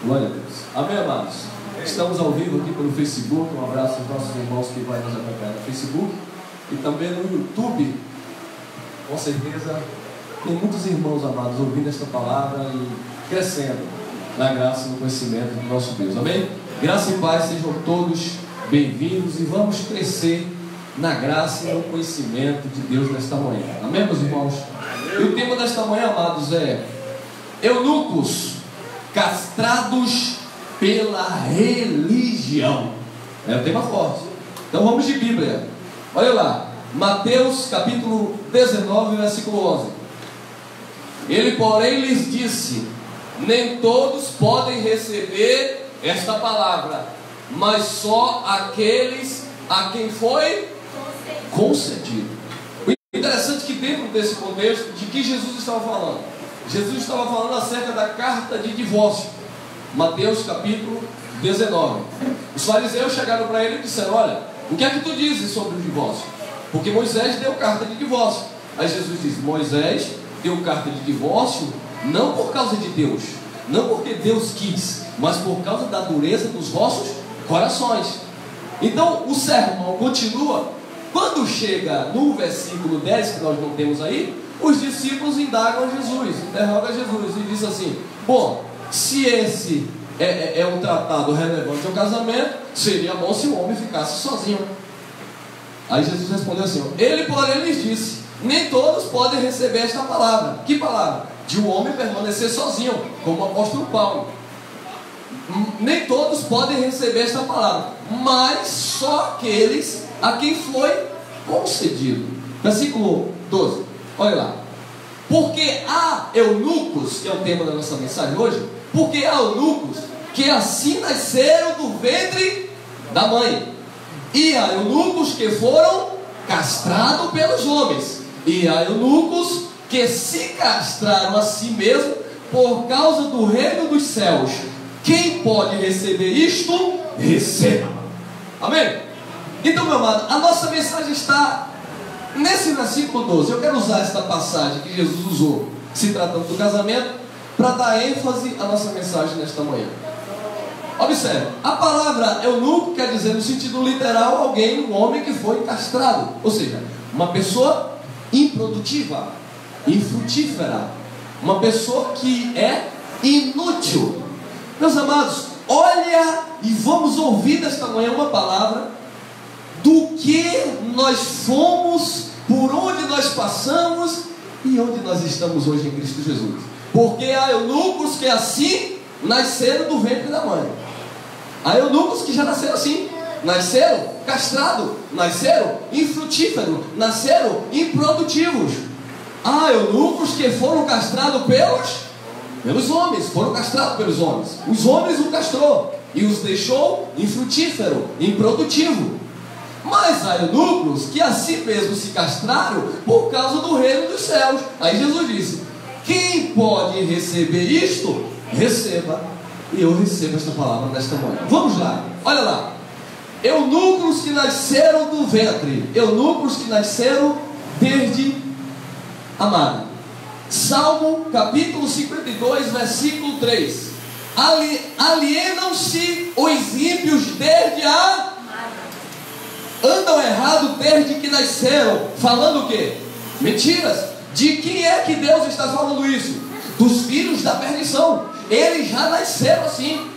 Glória a Deus. Amém, amados? Estamos ao vivo aqui pelo Facebook. Um abraço aos nossos irmãos que vão nos acompanhar no Facebook e também no YouTube. Com certeza tem muitos irmãos amados ouvindo esta palavra e crescendo na graça e no conhecimento do nosso Deus. Amém? Graça e paz, sejam todos bem-vindos e vamos crescer na graça e no conhecimento de Deus nesta manhã. Amém, meus irmãos? E o tema desta manhã, amados, é eunucos castrados pela religião. É um tema forte. Então vamos de Bíblia. Olha lá, Mateus capítulo 19, versículo 11. Ele, porém, lhes disse: nem todos podem receber esta palavra, mas só aqueles a quem foi concedido. O interessante é que dentro desse contexto, de que Jesus estava falando? Jesus estava falando acerca da carta de divórcio. Mateus capítulo 19. Os fariseus chegaram para ele e disseram: olha, o que é que tu dizes sobre o divórcio? Porque Moisés deu carta de divórcio. Aí Jesus disse: Moisés deu carta de divórcio não por causa de Deus, não porque Deus quis, mas por causa da dureza dos vossos corações. Então o sermão continua. Quando chega no versículo 10, que nós não temos aí, os discípulos indagam a Jesus, interrogam a Jesus e diz assim: bom, se esse é um tratado relevante ao casamento, seria bom se o homem ficasse sozinho. Aí Jesus respondeu assim: ele, porém, lhes disse: nem todos podem receber esta palavra. Que palavra? De um homem permanecer sozinho, como o apóstolo Paulo. Nem todos podem receber esta palavra, mas só aqueles a quem foi concedido. Versículo 12. Olha lá. Porque há eunucos, que é o tema da nossa mensagem hoje, porque há eunucos que assim nasceram do ventre da mãe, e há eunucos que foram castrados pelos homens, e há eunucos que se castraram a si mesmos por causa do reino dos céus. Quem pode receber isto, receba. Amém? Então, meu amado, a nossa mensagem está nesse versículo 12. Eu quero usar esta passagem que Jesus usou, se tratando do casamento, para dar ênfase à nossa mensagem nesta manhã. Observe, a palavra eunuco quer dizer, no sentido literal, alguém, um homem que foi castrado. Ou seja, uma pessoa improdutiva, infrutífera, uma pessoa que é inútil. Meus amados, olha e vamos ouvir nesta manhã uma palavra do que nós fomos, por onde nós passamos e onde nós estamos hoje em Cristo Jesus. Porque há eunucos que assim nasceram do ventre da mãe. Há eunucos que já nasceram assim, nasceram castrados, nasceram infrutíferos, nasceram improdutivos. Há eunucos que foram castrados pelos homens, foram castrados pelos homens. Os homens o castrou e os deixou infrutífero, improdutivo. Mas há eunucos que assim mesmo se castraram por causa do reino dos céus. Aí Jesus disse: quem pode receber isto, receba. E eu recebo esta palavra nesta manhã. Vamos lá, olha lá. Eunucos que nasceram do ventre, eunucos que nasceram desde a madre. Salmo capítulo 52, versículo 3. Alienam-se os ímpios desde a... andam errado desde que nasceram. Falando o quê? Mentiras. De quem é que Deus está falando isso? Dos filhos da perdição. Eles já nasceram assim.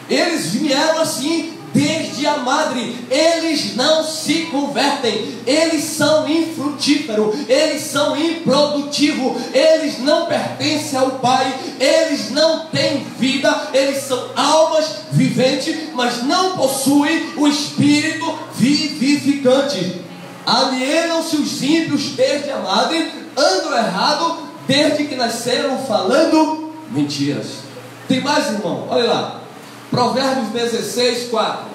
Eles vieram assim desde a madre. Eles não se convertem. Eles são infrutíferos. Eles são improdutivos. Eles não pertencem ao Pai. Eles não têm vida. Eles são almas viventes, mas não possuem o Espírito vivificante. Alienam-se os ímpios desde a madre. Andam errado desde que nasceram, falando mentiras. Tem mais, irmão? Olha lá. Provérbios 16, 4.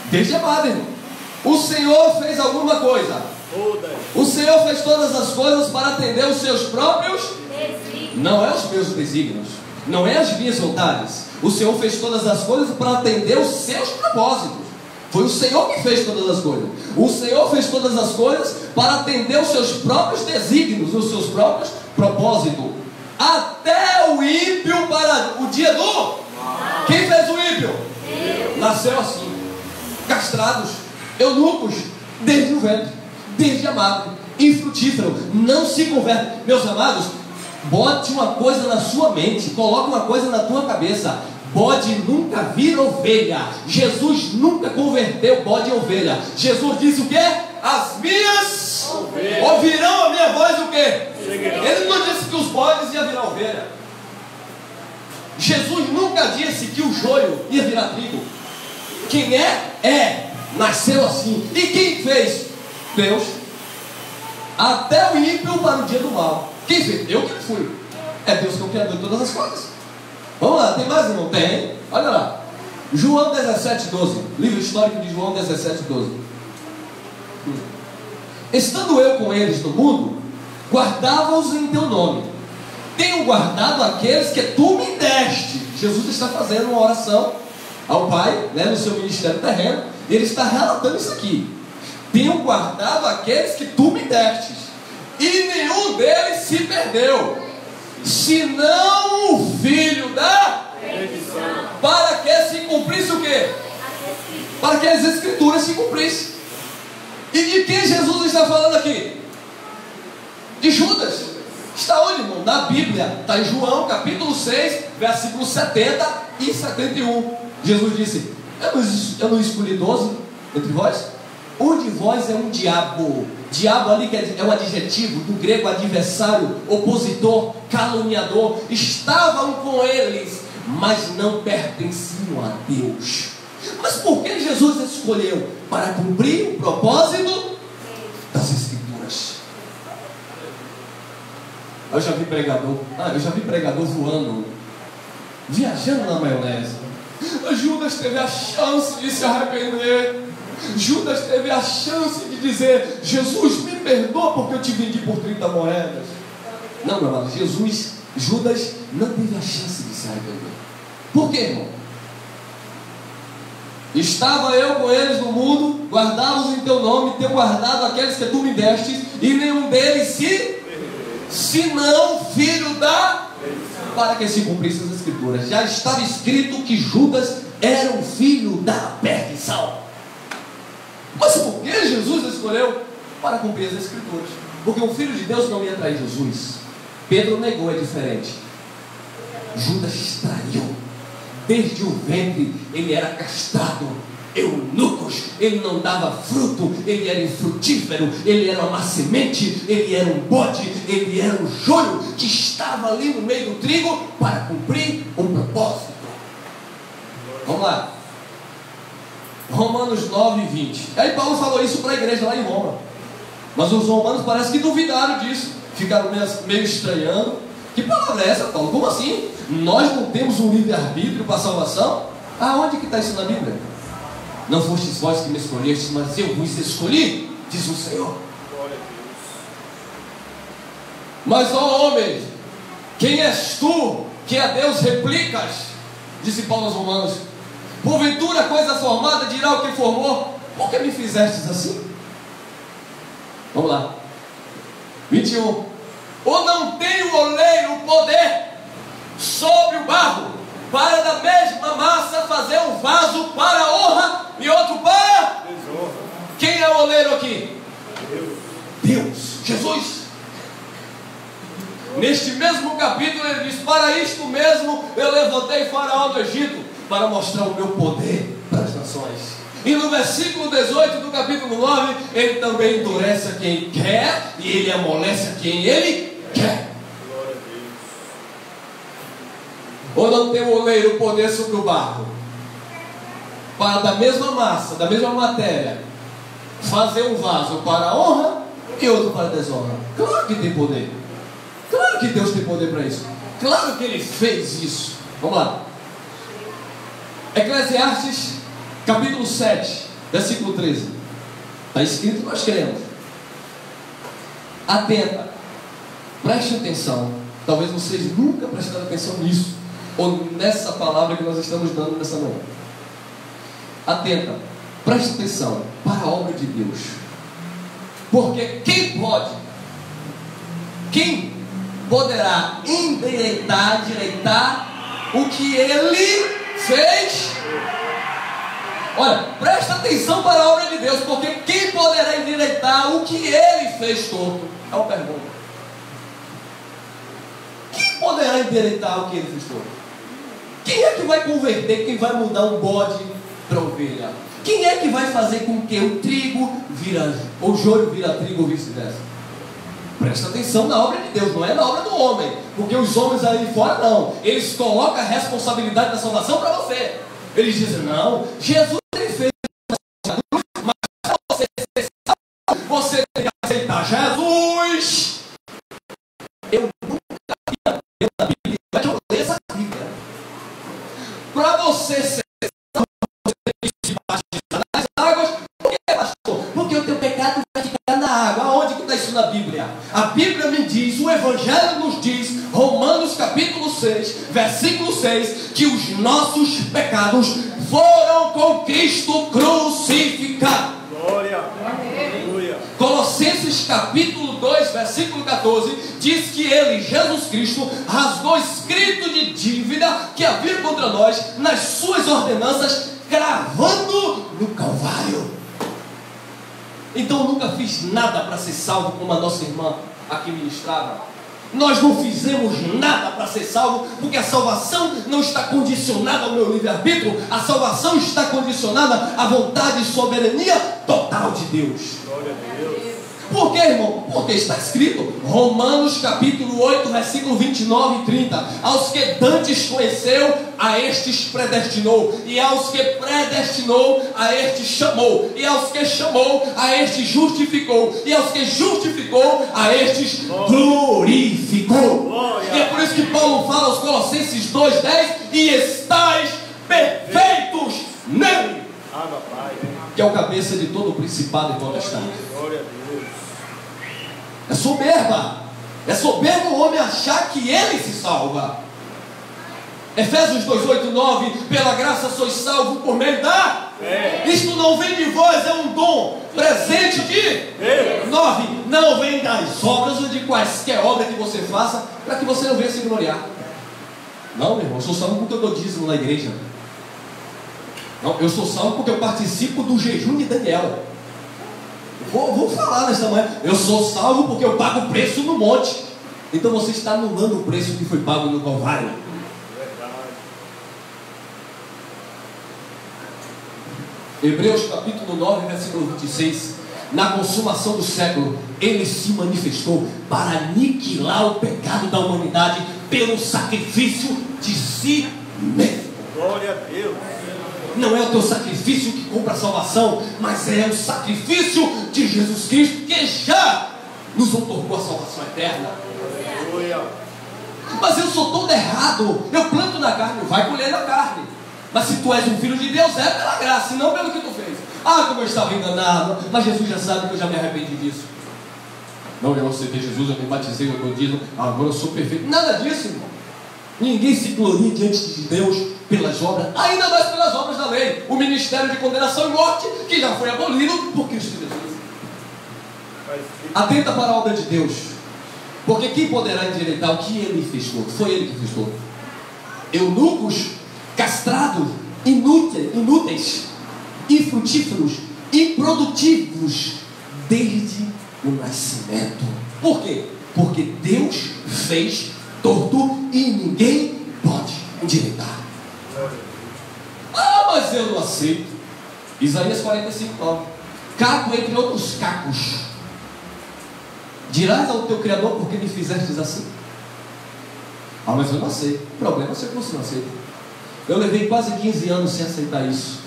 Desde a madre, irmão. O Senhor fez alguma coisa. O Senhor fez todas as coisas para atender os seus próprios desígnios. Não é os meus desígnios, não é as minhas vontades. O Senhor fez todas as coisas para atender os seus propósitos. Foi o Senhor que fez todas as coisas. O Senhor fez todas as coisas para atender os seus próprios desígnios, os seus próprios propósitos. Até o ímpio para o dia do mal. Quem fez o ímpio? Deus. Nasceu assim, castrados, eunucos, desde o ventre, desde a madre, infrutífero, não se converte. Meus amados, bote uma coisa na sua mente, coloque uma coisa na tua cabeça: bode nunca vira ovelha. Jesus nunca converteu bode em ovelha. Jesus disse o quê? As minhas ouvirão a minha voz, o quê? Ele não disse que os bodes iam virar ovelha. Jesus nunca disse que o joio ia virar trigo. Quem é, nasceu assim. E quem fez? Deus. Até o ímpio para o dia do mal. Quem fez? Eu que fui. É Deus que é o criador de todas as coisas. Vamos lá, tem mais, irmão? Tem. Olha lá. João 17:12. Livro histórico de João 17:12. Estando eu com eles no mundo, guardava-os em teu nome. Tenho guardado aqueles que tu me deste. Jesus está fazendo uma oração ao Pai, né, no seu ministério terreno. E ele está relatando isso aqui. Tenho guardado aqueles que tu me destes, e nenhum deles se perdeu, senão o filho da perdição, para que se cumprisse o quê? Para que as escrituras se cumprissem. E de quem Jesus está falando aqui? De Judas. Está onde, irmão? Na Bíblia. Está em João capítulo 6, versículos 70 e 71. Jesus disse: eu não escolhi 12 entre vós? Um de vós é um diabo. Diabo ali é um adjetivo do grego adversário, opositor, caluniador. Estavam com eles, mas não pertenciam a Deus. Mas por que Jesus escolheu? Para cumprir o propósito das Escrituras. Eu já vi pregador voando, viajando na maionese. Judas teve a chance de se arrepender. Judas teve a chance de dizer: Jesus, me perdoa porque eu te vendi por 30 moedas. Não, meu amado, Judas não teve a chance de se arrepender. Por quê, irmão? Estava eu com eles no mundo, guardava-os em teu nome, tenho guardado aqueles que tu me destes, e nenhum deles senão filho da, para que se cumprissem as Escrituras. Já estava escrito que Judas era um filho da perdição. Mas por que Jesus escolheu? Para cumprir as Escrituras. Porque o Filho de Deus não ia trair Jesus. Pedro negou, é diferente. Judas traiu. Desde o ventre ele era castrado, eunucos, ele não dava fruto, ele era infrutífero, ele era uma semente, ele era um bode, ele era um joio que estava ali no meio do trigo para cumprir um propósito. Vamos lá. Romanos 9:20. Aí Paulo falou isso para a igreja lá em Roma. Mas os romanos parece que duvidaram disso. Ficaram meio estranhando. Que palavra é essa, Paulo? Como assim? Nós não temos um livre-arbítrio para a salvação? Aonde que está isso na Bíblia? Não fostes vós que me escolhestes, mas eu vos escolhi, diz o Senhor. Mas, ó homem, quem és tu que a Deus replicas? Disse Paulo aos romanos. Porventura coisa formada dirá o que formou. Por que me fizestes assim? Vamos lá. 21. Ou não tem o oleiro poder sobre o barro, para da mesma massa fazer um vaso para a honra e outro para desonra? Quem é o oleiro aqui? Deus. Jesus. Neste mesmo capítulo ele diz: para isto mesmo eu levantei Faraó do Egito, para mostrar o meu poder para as nações. E no versículo 18 do capítulo 9, ele também endurece a quem quer, e ele amolece a quem ele quer. Ou não tem o oleiro poder sobre o barro, para da mesma massa, da mesma matéria, fazer um vaso para a honra e outro para a desonra? Claro que tem poder. Claro que Deus tem poder para isso. Claro que Ele fez isso. Vamos lá. Eclesiastes capítulo 7, versículo 13. Está escrito, nós queremos. Atenta, preste atenção. Talvez vocês nunca prestaram atenção nisso, ou nessa palavra que nós estamos dando nessa manhã. Atenta, Preste atenção, para a obra de Deus. Porque quem poderá direitar o que ele fez? Olha, presta atenção para a obra de Deus, porque quem poderá endireitar o que ele fez torto? É uma pergunta. Quem poderá endireitar o que ele fez torto? Quem é que vai converter, quem vai mudar um bode para ovelha? Quem é que vai fazer com que o trigo o joio vira trigo ou vice-versa? Presta atenção na obra de Deus, não é na obra do homem, porque os homens aí fora não, eles colocam a responsabilidade da salvação para você. Eles dizem, não, Jesus ele fez, mas você você tem que aceitar Jesus. Eu nunca vi na Bíblia, mas eu leio essa Bíblia. Para você ser nas águas, por que, pastor? Porque o teu pecado vai ficar na água. Aonde que está isso na Bíblia? A Bíblia me diz, o Evangelho nos diz, Romanos capítulo 6, versículo 6, que os nossos pecados foram com Cristo crucificados. Glória, aleluia. Colossenses capítulo 2, versículo 14, diz que ele, Jesus Cristo, rasgou escrito de dívida que havia contra nós nas suas ordenanças, cravando no Calvário. Então eu nunca fiz nada para ser salvo, como a nossa irmã aqui ministrava. Nós não fizemos nada para ser salvo, porque a salvação não está condicionada ao meu livre-arbítrio. A salvação está condicionada à vontade e soberania total de Deus. Glória a Deus. Por quê, irmão? Porque está escrito, Romanos capítulo 8, versículo 29 e 30. Aos que dantes conheceu, a estes predestinou. E aos que predestinou, a estes chamou. E aos que chamou, a estes justificou. E aos que justificou, a estes glorificou. E é por isso que Paulo fala aos Colossenses 2:10, e estáis perfeitos nele, que é o cabeça de todo o principado e potestade. Glória a Deus. É soberba. É soberbo o homem achar que ele se salva. Efésios 2:8-9, pela graça sois salvos por meio da Isto não vem de vós, é um dom, presente de 9, não vem das obras ou de quaisquer obra que você faça, para que você não venha se gloriar. Não, meu irmão, eu sou salvo porque eu dou dízimo na igreja. Não, eu sou salvo porque eu participo do jejum de Daniel. Vou falar nesta manhã. Eu sou salvo porque eu pago o preço no monte. Então você está anulando o preço que foi pago no Calvário. Hebreus capítulo 9, versículo 26. Na consumação do século, ele se manifestou para aniquilar o pecado da humanidade pelo sacrifício de si mesmo. Glória a Deus. Não é o teu sacrifício que compra a salvação, mas é o sacrifício de Jesus Cristo que já nos otorgou a salvação eterna. Aleluia. Mas eu sou todo errado. Eu planto na carne, vai colher na carne. Mas se tu és um filho de Deus, é pela graça e não pelo que tu fez. Ah, como eu estava enganado. Mas Jesus já sabe que eu já me arrependi disso. Não, eu aceitei Jesus, eu me batizei, eu dou dízimo, agora eu sou perfeito. Nada disso, irmão. Ninguém se gloria diante de Deus pelas obras, ainda mais pelas obras da lei. O ministério de condenação e morte, que já foi abolido por Cristo Jesus. Atenta para a obra de Deus. Porque quem poderá endireitar o que ele fez todo? Foi ele que fez todo. Eunucos, castrados, inúteis, infrutíferos, improdutivos, desde o nascimento. Por quê? Porque Deus fez torto e ninguém pode endireitar. Ah, mas eu não aceito. Isaías 45:9. Caco entre outros cacos. Dirás ao teu Criador, porque me fizestes assim? Ah, mas eu não aceito. O problema é que você não aceita. Eu levei quase 15 anos sem aceitar isso.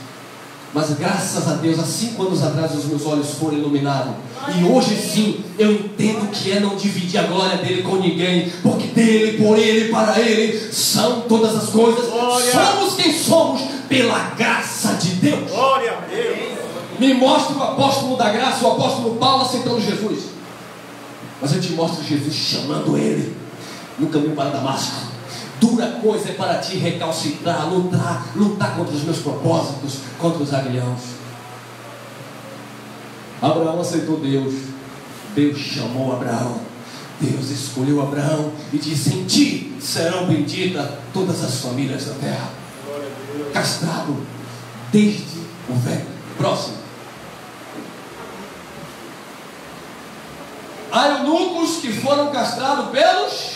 Mas graças a Deus, há 5 anos atrás os meus olhos foram iluminados. E hoje sim, eu entendo que é não dividir a glória dele com ninguém. Porque dele, por ele, para ele, são todas as coisas. Glória. Somos quem somos pela graça de Deus. Glória a Deus. Me mostra o apóstolo da graça, o apóstolo Paulo aceitando Jesus. Mas eu te mostro Jesus chamando ele no caminho para Damasco. Dura coisa é para ti recalcitrar, lutar contra os meus propósitos, contra os aguilhãos. Abraão aceitou Deus. Deus chamou Abraão. Deus escolheu Abraão e disse: em ti serão benditas todas as famílias da terra. Castrado desde o ventre. Próximo. Há eunucos que foram castrados pelos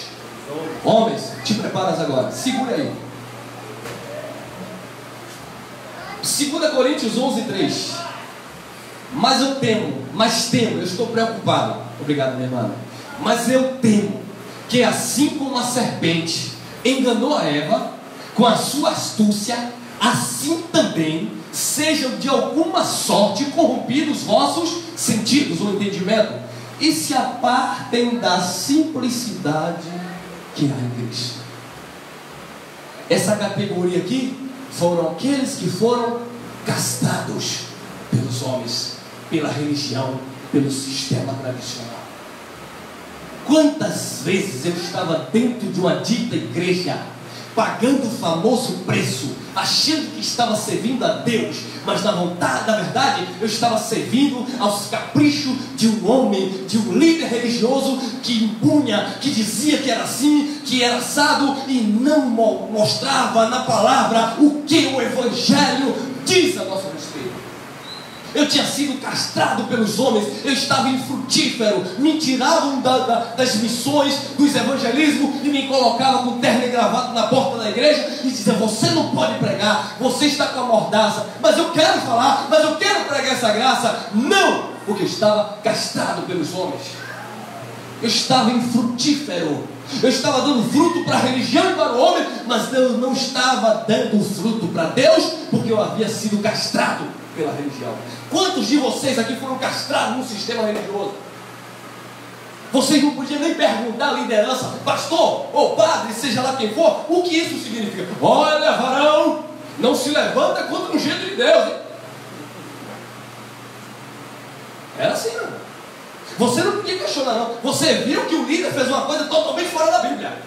homens. Te preparas agora. Segura aí. 2 Coríntios 11:3. Mas eu temo, eu estou preocupado. Obrigado, minha irmã. Mas eu temo que assim como a serpente enganou a Eva com a sua astúcia, assim também sejam de alguma sorte corrompidos vossos sentidos, o entendimento, e se apartem da simplicidade que há em Cristo. Essa categoria aqui foram aqueles que foram castrados pelos homens, pela religião, pelo sistema tradicional. Quantas vezes eu estava dentro de uma dita igreja, pagando o famoso preço, achando que estava servindo a Deus, mas na verdade eu estava servindo aos caprichos de um homem, de um líder religioso que impunha, que dizia que era assim, que era assado, e não mostrava na palavra o que o Evangelho diz a nosso respeito. Eu tinha sido castrado pelos homens, eu estava infrutífero, me tiravam das missões, dos evangelismos e me colocavam com terno e gravata na porta da igreja e diziam: você não pode pregar, você está com a mordaça. Mas eu quero falar, mas eu quero pregar essa graça. Não, porque eu estava castrado pelos homens. Eu estava infrutífero, eu estava dando fruto para a religião e para o homem, mas eu não estava dando fruto para Deus, porque eu havia sido castrado pela religião. Quantos de vocês aqui foram castrados no sistema religioso? Vocês não podiam nem perguntar à liderança, pastor ou padre, seja lá quem for, o que isso significa. Olha, varão, não se levanta contra o ungido de Deus, hein? Era assim, não. Você não podia questionar, não. Você viu que o líder fez uma coisa totalmente fora da Bíblia.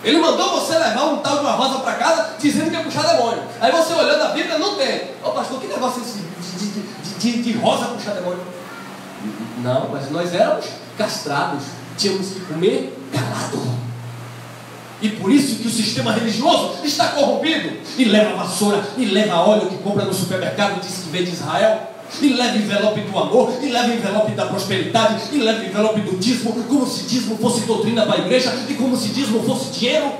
Ele mandou você levar um tal de uma rosa para casa, dizendo que ia puxar demônio. Aí você olhando a Bíblia, não tem. Ô pastor, que negócio é esse de rosa puxar demônio? Não, mas nós éramos castrados. Tínhamos que comer calado. E por isso que o sistema religioso está corrompido. E leva vassoura, e leva óleo que compra no supermercado e diz que vem de Israel. E leva envelope do amor, e leva envelope da prosperidade, e leva envelope do dízimo, como se dízimo fosse doutrina para a igreja, e como se dízimo fosse dinheiro,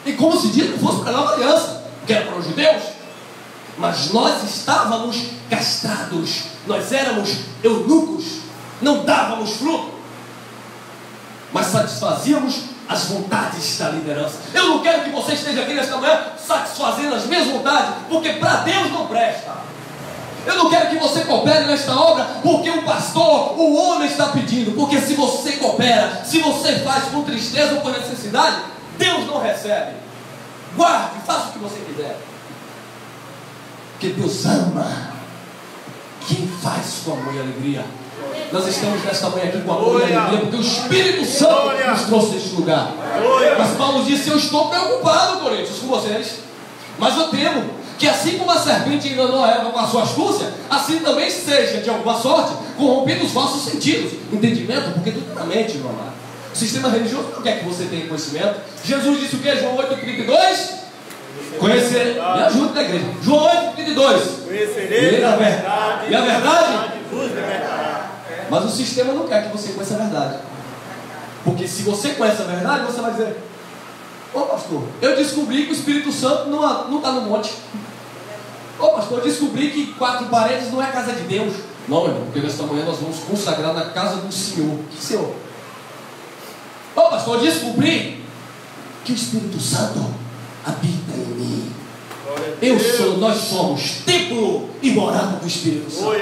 e como se dízimo fosse para a nova aliança, que era para os judeus. Mas nós estávamos castrados, nós éramos eunucos, não dávamos fruto, mas satisfazíamos as vontades da liderança. Eu não quero que você esteja aqui nesta manhã satisfazendo as minhas vontades, porque para Deus não presta. Eu não quero que você coopere nesta obra porque o pastor, o homem está pedindo. Porque se você coopera, se você faz com tristeza ou por necessidade, Deus não recebe. Guarde, faça o que você quiser. Porque Deus ama quem faz com amor e alegria. Nós estamos nesta manhã aqui com amor e alegria porque o Espírito Santo nos trouxe a este lugar. Mas Paulo disse: eu estou preocupado, Coríntios, com vocês, mas eu temo que assim como a serpente enganou a Eva com a sua astúcia, assim também seja, de alguma sorte, corrompido os vossos sentidos. Entendimento, porque tudo é na mente, meu amado. O sistema religioso não quer que você tenha conhecimento. Jesus disse o que? João 8,32? Conhecer. Me ajuda na igreja. João 8,32. Conhecerei a verdade. E a verdade vos libertará. Mas o sistema não quer que você conheça a verdade. Porque se você conhece a verdade, você vai dizer: ô pastor, eu descobri que o Espírito Santo não está no monte. Ô pastor, eu descobri que 4 paredes não é a casa de Deus. Não, irmão, porque nesta manhã nós vamos consagrar na casa do Senhor. Que Senhor? Ô pastor, eu descobri que o Espírito Santo habita em mim. Nós somos templo e morada do Espírito Santo.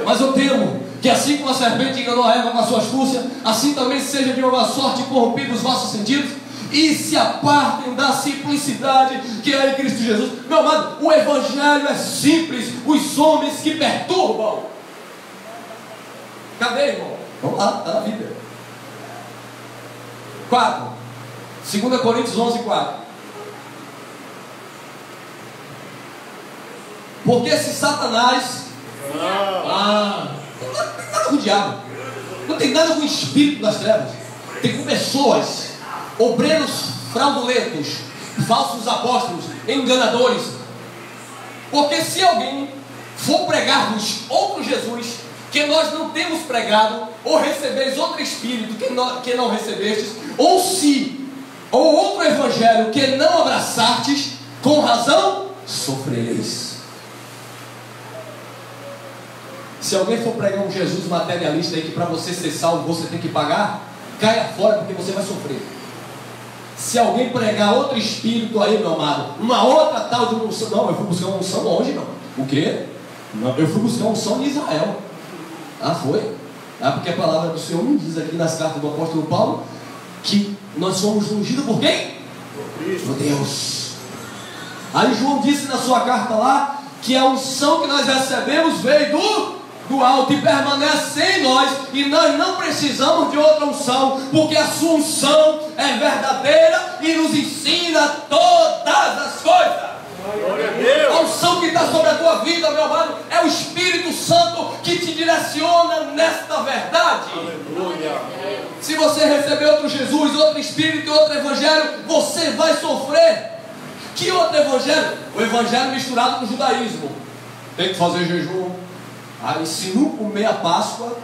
Mas eu temo que assim como a serpente enganou a Eva com a sua astúcia, assim também seja de uma sorte corrompido os vossos sentidos, e se apartem da simplicidade que é em Cristo Jesus. Meu amado, o Evangelho é simples, os homens que perturbam. Cadê, irmão? Vamos lá, está na Bíblia. 4, 2 Coríntios 11:4. Porque se Satanás nada com o diabo, não tem nada com o espírito das trevas, tem com pessoas, obreiros fraudulentos, falsos apóstolos, enganadores. Porque se alguém for pregar-vos outro Jesus, que nós não temos pregado, ou recebeis outro Espírito que não recebestes, ou outro Evangelho que não abraçastes, com razão sofrereis. Se alguém for pregar um Jesus materialista aí, que para você ser salvo você tem que pagar, caia fora, porque você vai sofrer. Se alguém pregar outro Espírito aí, meu amado, uma outra tal de unção, não, eu fui buscar uma unção longe, não. O quê? Não, eu fui buscar uma unção em Israel. Ah, foi? Ah, porque a palavra do Senhor me diz aqui nas cartas do apóstolo Paulo que nós somos ungidos por quem? Por Deus. Aí João disse na sua carta lá que a unção que nós recebemos veio do alto e permanece em nós, e nós não precisamos de outra unção, porque a sua unção é verdadeira e nos ensina todas as coisas. A unção que está sobre a tua vida, meu amado, é o Espírito Santo que te direciona nesta verdade. Aleluia. Se você receber outro Jesus, outro Espírito e outro Evangelho, você vai sofrer. Que outro Evangelho? O Evangelho misturado com o judaísmo. Tem que fazer jejum. Aí se não comer a Páscoa,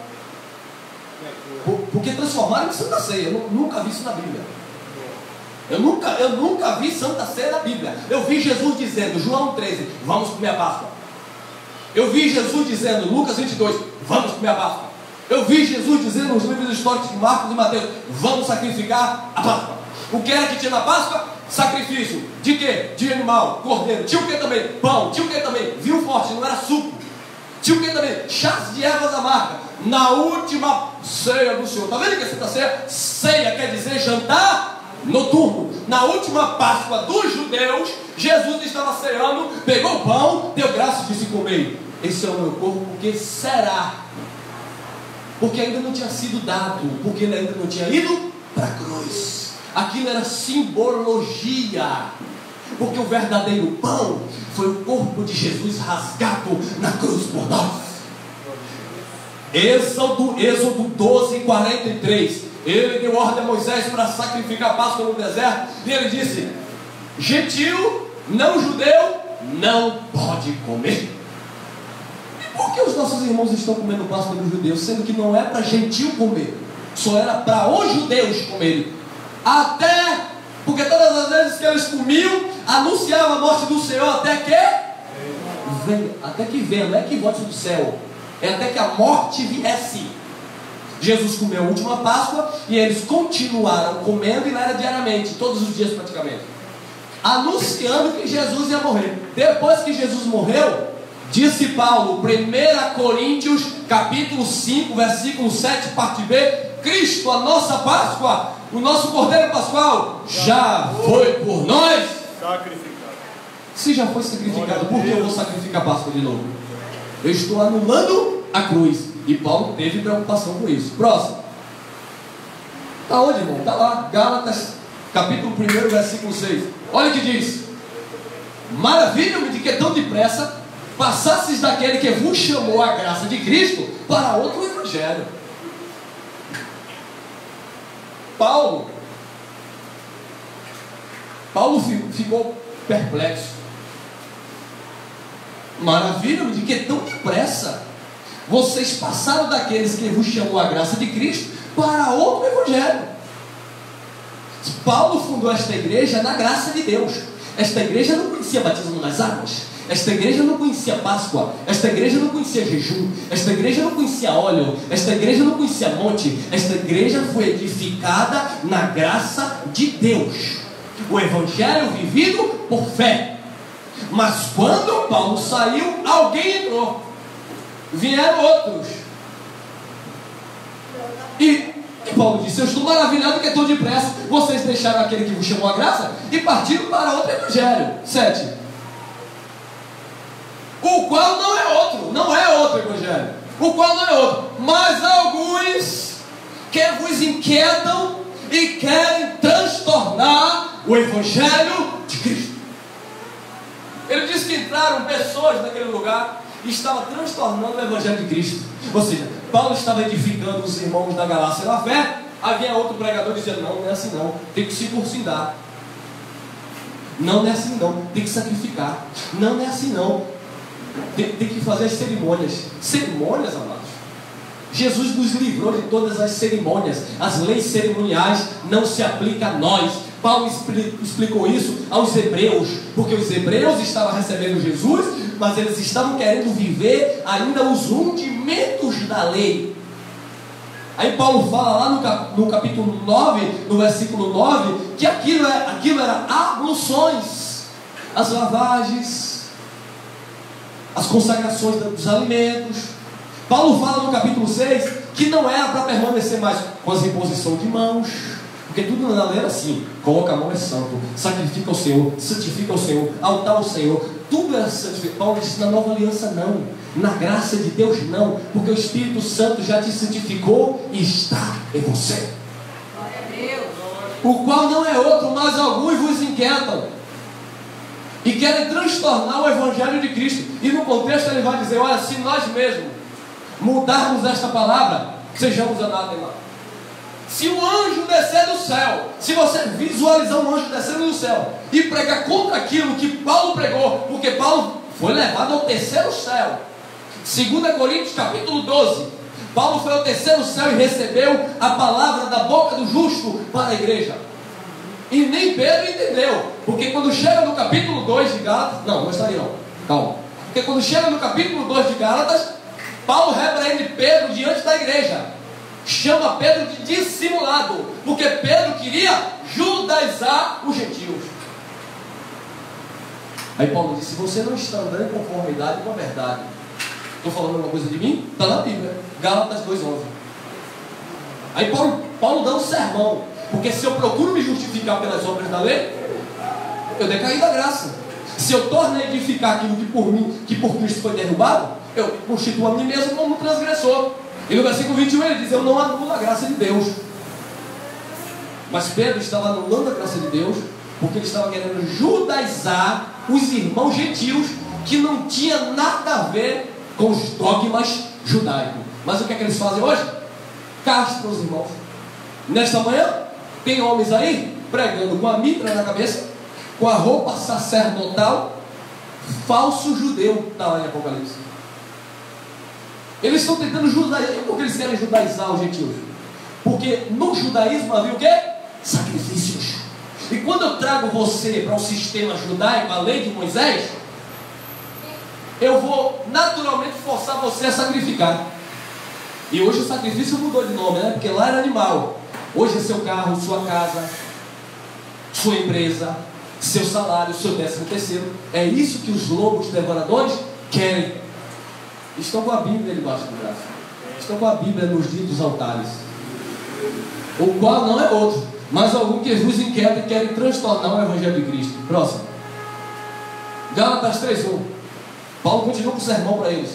porque transformaram em Santa Ceia. Eu nunca vi isso na Bíblia. Eu nunca vi Santa Ceia na Bíblia. Eu vi Jesus dizendo, João 13, vamos comer a Páscoa. Eu vi Jesus dizendo, Lucas 22, vamos comer a Páscoa. Eu vi Jesus dizendo nos livros históricos de Marcos e Mateus, vamos sacrificar a Páscoa. O que era que tinha na Páscoa? Sacrifício. De quê? De animal, cordeiro. Tinha o que também? Pão. Tinha o que também? Vinho forte, não era suco. Tinha o que também? Chás de ervas amargas. Na última ceia do Senhor. Está vendo que essa ceia? Ceia quer dizer jantar noturno. Na última Páscoa dos judeus, Jesus estava ceando, pegou o pão, deu graça e disse: comei. Esse é o meu corpo, porque será. Porque ainda não tinha sido dado, porque ele ainda não tinha ido para a cruz. Aquilo era simbologia, porque o verdadeiro pão foi o corpo de Jesus rasgado na cruz por nós. Êxodo 12, 43. Ele deu ordem a Moisés para sacrificar a Páscoa no deserto, e ele disse: gentil, não judeu, não pode comer. E por que os nossos irmãos estão comendo Páscoa dos judeus, sendo que não é para gentil comer, só era para os judeus comerem? Até porque todas as vezes que eles comiam, anunciavam a morte do Senhor até que venha. Até que venha, não é que volte do céu, é até que a morte viesse. Jesus comeu a última Páscoa e eles continuaram comendo, e não era diariamente, todos os dias praticamente, anunciando que Jesus ia morrer. Depois que Jesus morreu, disse Paulo, 1 Coríntios capítulo 5, versículo 7, parte B: Cristo, a nossa Páscoa, o nosso Cordeiro Pascual, já foi por nós sacrificado. Se já foi sacrificado, por que eu vou sacrificar a Páscoa de novo? Eu estou anulando a cruz. E Paulo teve preocupação com isso. Próximo. Está onde, irmão? Está lá, Gálatas capítulo 1, versículo 6. Olha o que diz: maravilha-me de que tão depressa passasses daquele que vos chamou a graça de Cristo para outro evangelho. Paulo ficou perplexo. Maravilha-me de que tão depressa vocês passaram daqueles que vos chamou a graça de Cristo para outro evangelho. Paulo fundou esta igreja na graça de Deus. Esta igreja não conhecia batismo nas águas. Esta igreja não conhecia Páscoa. Esta igreja não conhecia jejum. Esta igreja não conhecia óleo. Esta igreja não conhecia monte. Esta igreja foi edificada na graça de Deus. O evangelho vivido por fé. Mas quando Paulo saiu, alguém entrou. Vieram outros. E Paulo disse: eu estou maravilhado que é tão depressa vocês deixaram aquele que vos chamou a graça e partiram para outro evangelho. 7. O qual não é outro evangelho. O qual não é outro. Mas alguns que vos inquietam e querem transtornar o evangelho de Cristo. Ele disse que entraram pessoas naquele lugar e estava transtornando o evangelho de Cristo. Ou seja, Paulo estava edificando os irmãos da Galácia na fé, havia outro pregador dizendo: não, não é assim não, tem que circuncidar. Não, não é assim não, tem que sacrificar. Não, não é assim não, tem que fazer as cerimônias. Cerimônias, amados? Jesus nos livrou de todas as cerimônias. As leis cerimoniais não se aplicam a nós. Paulo explicou isso aos hebreus, porque os hebreus estavam recebendo Jesus, mas eles estavam querendo viver ainda os rudimentos da lei. Aí Paulo fala lá no capítulo 9, no versículo 9, que aquilo era abluções, as lavagens, as consagrações dos alimentos. Paulo fala no capítulo 6 que não era para permanecer mais com as imposições de mãos, porque tudo na lei era assim: coloca a mão, é santo, sacrifica ao Senhor, santifica ao Senhor, altar ao Senhor, tudo era santificado. Paulo disse: na nova aliança não, na graça de Deus não, porque o Espírito Santo já te santificou e está em você, o qual não é outro, mas alguns vos inquietam e querem transtornar o Evangelho de Cristo. E no contexto ele vai dizer: olha, se nós mesmos mudarmos esta palavra, sejamos anátema. Se o anjo descer do céu, se você visualizar um anjo descendo do céu e pregar contra aquilo que Paulo pregou, porque Paulo foi levado ao terceiro céu. 2 Coríntios capítulo 12, Paulo foi ao terceiro céu e recebeu a palavra da boca do justo para a igreja. E nem Pedro entendeu, porque quando chega no capítulo 2 de Gálatas, não está aí não, calma, porque quando chega no capítulo 2 de Gálatas, Paulo repreende Pedro diante da igreja, chama Pedro de dissimulado, porque Pedro queria judaizar os gentios. Aí Paulo disse: se você não está andando em conformidade com a verdade, estou falando uma coisa de mim? Está na Bíblia, Gálatas 2,11. Aí Paulo dá um sermão, porque se eu procuro me justificar pelas obras da lei, eu decaí da graça. Se eu torno a edificar aquilo que por mim, que por Cristo foi derrubado, eu constituo a mim mesmo como um transgressor. E no versículo 21 ele diz: eu não anulo a graça de Deus. Mas Pedro estava anulando a graça de Deus, porque ele estava querendo judaizar os irmãos gentios, que não tinha nada a ver com os dogmas judaicos. Mas o que é que eles fazem hoje? Castram os irmãos. Nesta manhã tem homens aí pregando com a mitra na cabeça, com a roupa sacerdotal, falso judeu, está lá em Apocalipse. Eles estão tentando judaizar. E por que eles querem judaizar os gentios? Porque no judaísmo havia o quê? Sacrifícios. E quando eu trago você para o sistema judaico, a lei de Moisés, eu vou naturalmente forçar você a sacrificar. E hoje o sacrifício mudou de nome, né? Porque lá era animal. Hoje é seu carro, sua casa, sua empresa, seu salário, seu 13º. É isso que os lobos devoradores querem. Estão com a Bíblia debaixo do braço. Estão com a Bíblia nos ditos altares. O qual não é outro, mas algum que vos inquieta e querem transtornar o Evangelho de Cristo. Próximo. Gálatas 3:1. Paulo continua com o sermão para eles.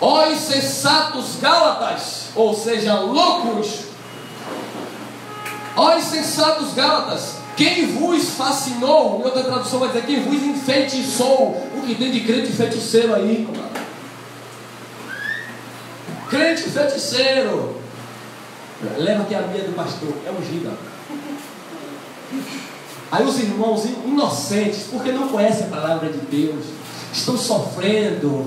Ó insensatos Gálatas, ou seja, loucos. Ó insensatos Gálatas, quem vos fascinou? Em outra tradução vai dizer: quem vos enfeitiçou? O que tem de crente feiticeiro aí, compadre? Crente feiticeiro. Leva aqui a meia do pastor, é ungida. Aí os irmãos inocentes, porque não conhecem a palavra de Deus, estão sofrendo.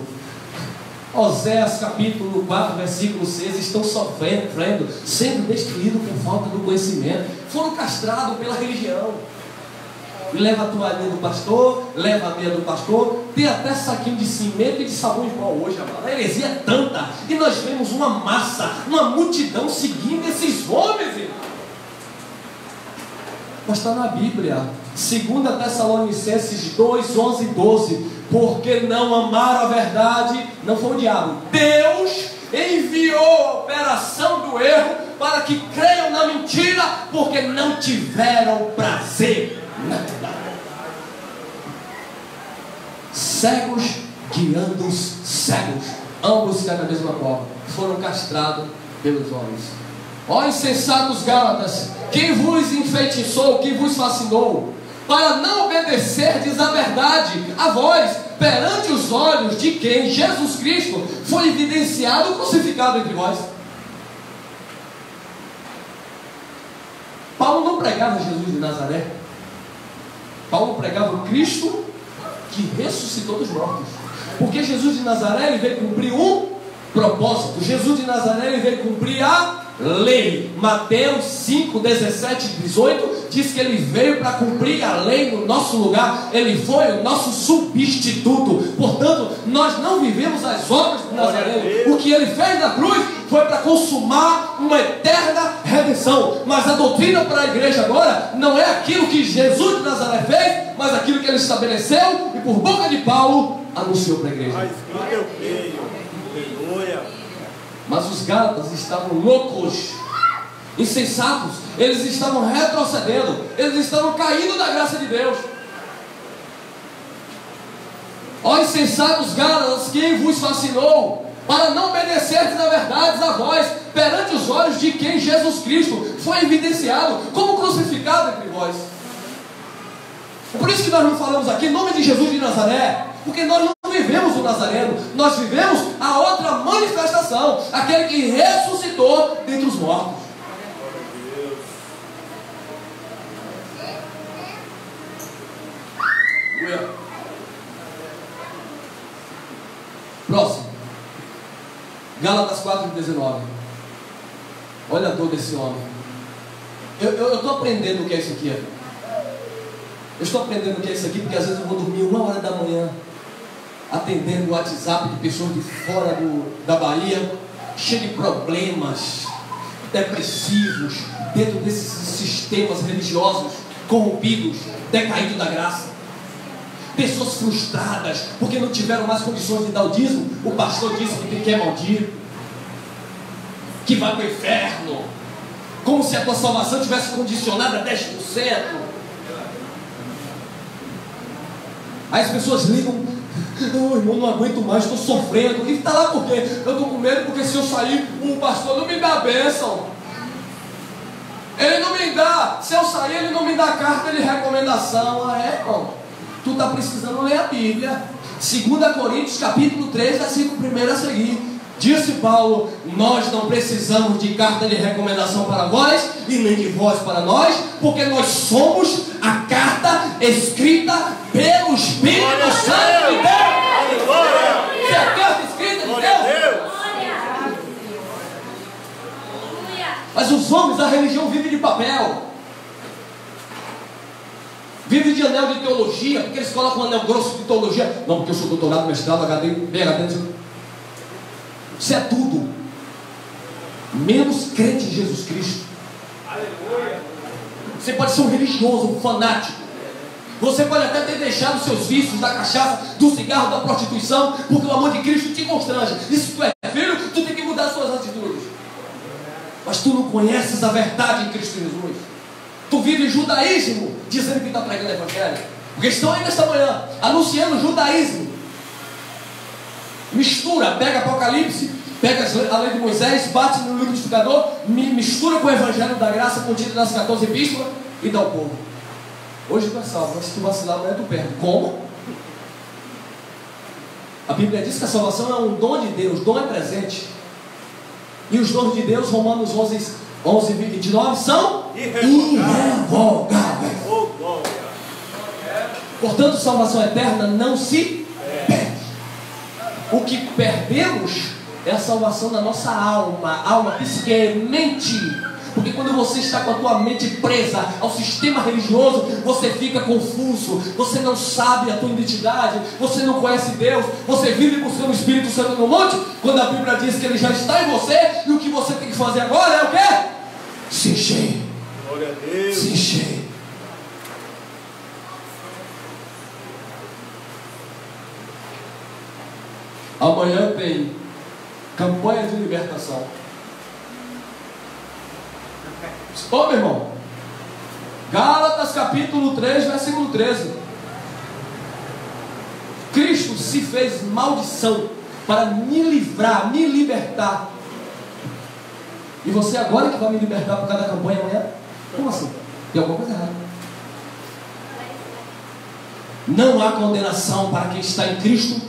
Oséias capítulo 4, versículo 6, estão sofrendo, sendo destruídos por falta do conhecimento. Foram castrados pela religião. Leva a toalhinha do pastor, leva a meia do pastor, tem até saquinho de cimento e de sabão igual hoje, amado. A heresia é tanta, e nós vemos uma massa, uma multidão seguindo esses homens, irmão. Mas está na Bíblia, 2 Tessalonicenses 2, 11 e 12. Porque não amaram a verdade, não foi o diabo, Deus enviou a operação do erro para que creiam na mentira, porque não tiveram prazer na verdade. Cegos guiando os cegos, ambos caem na mesma cova, foram castrados pelos homens. Ó insensatos Gálatas, quem vos enfeitiçou, quem vos fascinou? para não obedecerdes à verdade, a vós, perante os olhos de quem Jesus Cristo foi evidenciado crucificado entre vós. Paulo não pregava Jesus de Nazaré. Paulo pregava o Cristo que ressuscitou dos mortos. Porque Jesus de Nazaré, ele veio cumprir um propósito. Jesus de Nazaré, ele veio cumprir a lei. Mateus 5, 17 e 18 diz que ele veio para cumprir a lei no nosso lugar. Ele foi o nosso substituto. Portanto, nós não vivemos as obras de Nazaré. O que ele fez na cruz foi para consumar uma eterna redenção. Mas a doutrina para a igreja agora não é aquilo que Jesus de Nazaré fez, mas aquilo que ele estabeleceu e por boca de Paulo anunciou para a igreja. A escrita eu creio. Aleluia. Mas os Gálatas estavam loucos, insensatos, eles estavam retrocedendo, eles estavam caindo da graça de Deus. Ó insensatos Gálatas, quem vos fascinou, para não obedecerdes a verdade a vós, perante os olhos de quem Jesus Cristo foi evidenciado como crucificado entre vós. Por isso que nós não falamos aqui em nome de Jesus de Nazaré, porque nós não vivemos o Nazareno, nós vivemos a outra manifestação, aquele que ressuscitou dentre os mortos. Próximo, Gálatas 4:19. Olha a dor desse homem. Eu estou aprendendo o que é isso aqui. Eu estou aprendendo o que é isso aqui, porque às vezes eu vou dormir 1h da manhã atendendo o WhatsApp de pessoas de fora da Bahia, cheio de problemas, depressivos, dentro desses sistemas religiosos corrompidos, decaídos da graça. Pessoas frustradas, porque não tiveram mais condições de dar o dízimo. O pastor disse que é maldito, que vai para o inferno, como se a tua salvação tivesse condicionada a 10%. Aí as pessoas ligam: oh, irmão, não aguento mais, estou sofrendo. E está lá por quê? Eu estou com medo porque se eu sair, o pastor não me dá a bênção. Ele não me dá, se eu sair, ele não me dá carta de recomendação. Ah, é, irmão? Tu está precisando ler a Bíblia. 2 Coríntios capítulo 3, versículo 1 a seguir. Disse Paulo: nós não precisamos de carta de recomendação para vós, e nem de vós para nós, porque nós somos a carta escrita pelo Espírito Santo de Deus. Você é a carta escrita de Deus. Mas os homens, a religião vive de papel, vive de anel de teologia, porque eles colocam um anel grosso de teologia. Não, porque eu sou doutorado, mestrado, HD, PhD. Isso é tudo menos crente em Jesus Cristo. Aleluia. Você pode ser um religioso, um fanático. Você pode até ter deixado seus vícios da cachaça, do cigarro, da prostituição, porque o amor de Cristo te constrange. E se tu é filho, tu tem que mudar suas atitudes. Mas tu não conheces a verdade em Cristo Jesus. Tu vive judaísmo, dizendo que está pregando o evangelho. Porque estão aí nesta manhã anunciando judaísmo. Mistura, pega Apocalipse, pega a lei de Moisés, bate no liquidificador, mistura com o evangelho da graça contido nas 14 epístolas e dá ao povo. Hoje tu é salvo, mas se tu vacilar, amanhã tu perde. Como? A Bíblia diz que a salvação é um dom de Deus, dom é presente. E os dons de Deus, Romanos 11, 29, são irrevogáveis. Portanto, salvação eterna não se perde. O que perdemos é a salvação da nossa alma, psique, mente. Porque quando você está com a tua mente presa ao sistema religioso, você fica confuso, você não sabe a tua identidade, você não conhece Deus, você vive buscando o Espírito Santo no monte, quando a Bíblia diz que ele já está em você, e o que você tem que fazer agora é o quê? Se encher. Glória a Deus. Se encher. Amanhã tem campanha de libertação. Ô, meu irmão, Gálatas capítulo 3, versículo 13. Cristo se fez maldição para me livrar, me libertar. E você agora que vai me libertar por causa da campanha amanhã? Como assim? Tem alguma coisa errada. Não há condenação para quem está em Cristo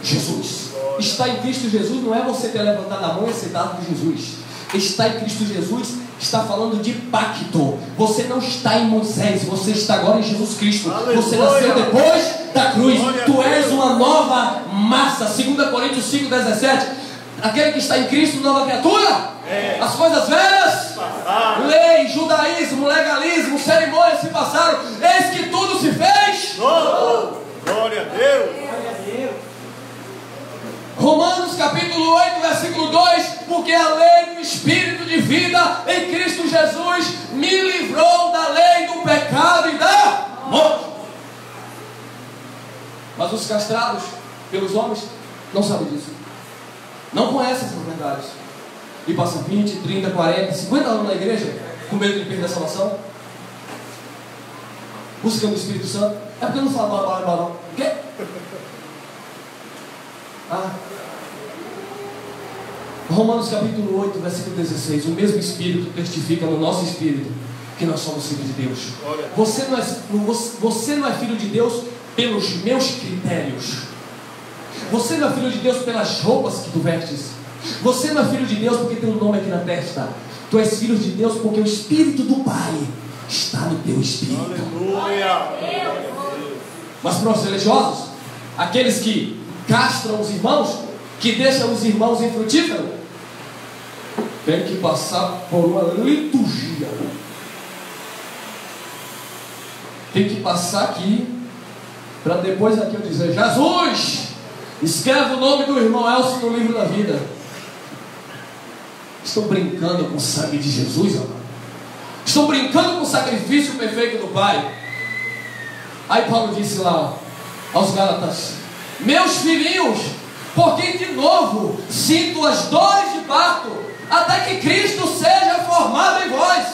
Jesus. Estar em Cristo Jesus não é você ter levantado a mão e aceitado de Jesus. Estar em Cristo Jesus está falando de pacto. Você não está em Moisés, você está agora em Jesus Cristo. Aleluia. Você nasceu depois da cruz. Glória Tu a és Deus. uma nova massa. 2 Coríntios 5,17. Aquele que está em Cristo, nova criatura. As coisas velhas, lei, judaísmo, legalismo, cerimônias se passaram. Eis que tudo se fez. Glória a Deus. Romanos capítulo 8, versículo 2: porque a lei do Espírito de vida em Cristo Jesus me livrou da lei do pecado e da morte. Mas os castrados pelos homens não sabem disso, não conhecem essas verdades, e passam 20, 30, 40, 50 anos na igreja com medo de perder a salvação, buscando o Espírito Santo. É porque eu não falo não. O quê? Romanos capítulo 8, versículo 16: o mesmo Espírito testifica no nosso espírito que nós somos filhos de Deus. Você não é filho de Deus pelos meus critérios. Você não é filho de Deus pelas roupas que tu vestes. Você não é filho de Deus porque tem um nome aqui na testa. Tu és filho de Deus porque o Espírito do Pai está no teu espírito. Aleluia. Mas para os religiosos, aqueles que castram os irmãos, que deixam os irmãos infrutíferos, tem que passar por uma liturgia. Tem que passar aqui, para depois aqui eu dizer: Jesus, escreve o nome do irmão Elcio no livro da vida. Estão brincando com o sangue de Jesus, amado. Estão brincando com o sacrifício perfeito do Pai. Aí Paulo disse lá aos Gálatas: meus filhinhos, por quem de novo sinto as dores de parto, até que Cristo seja formado em vós.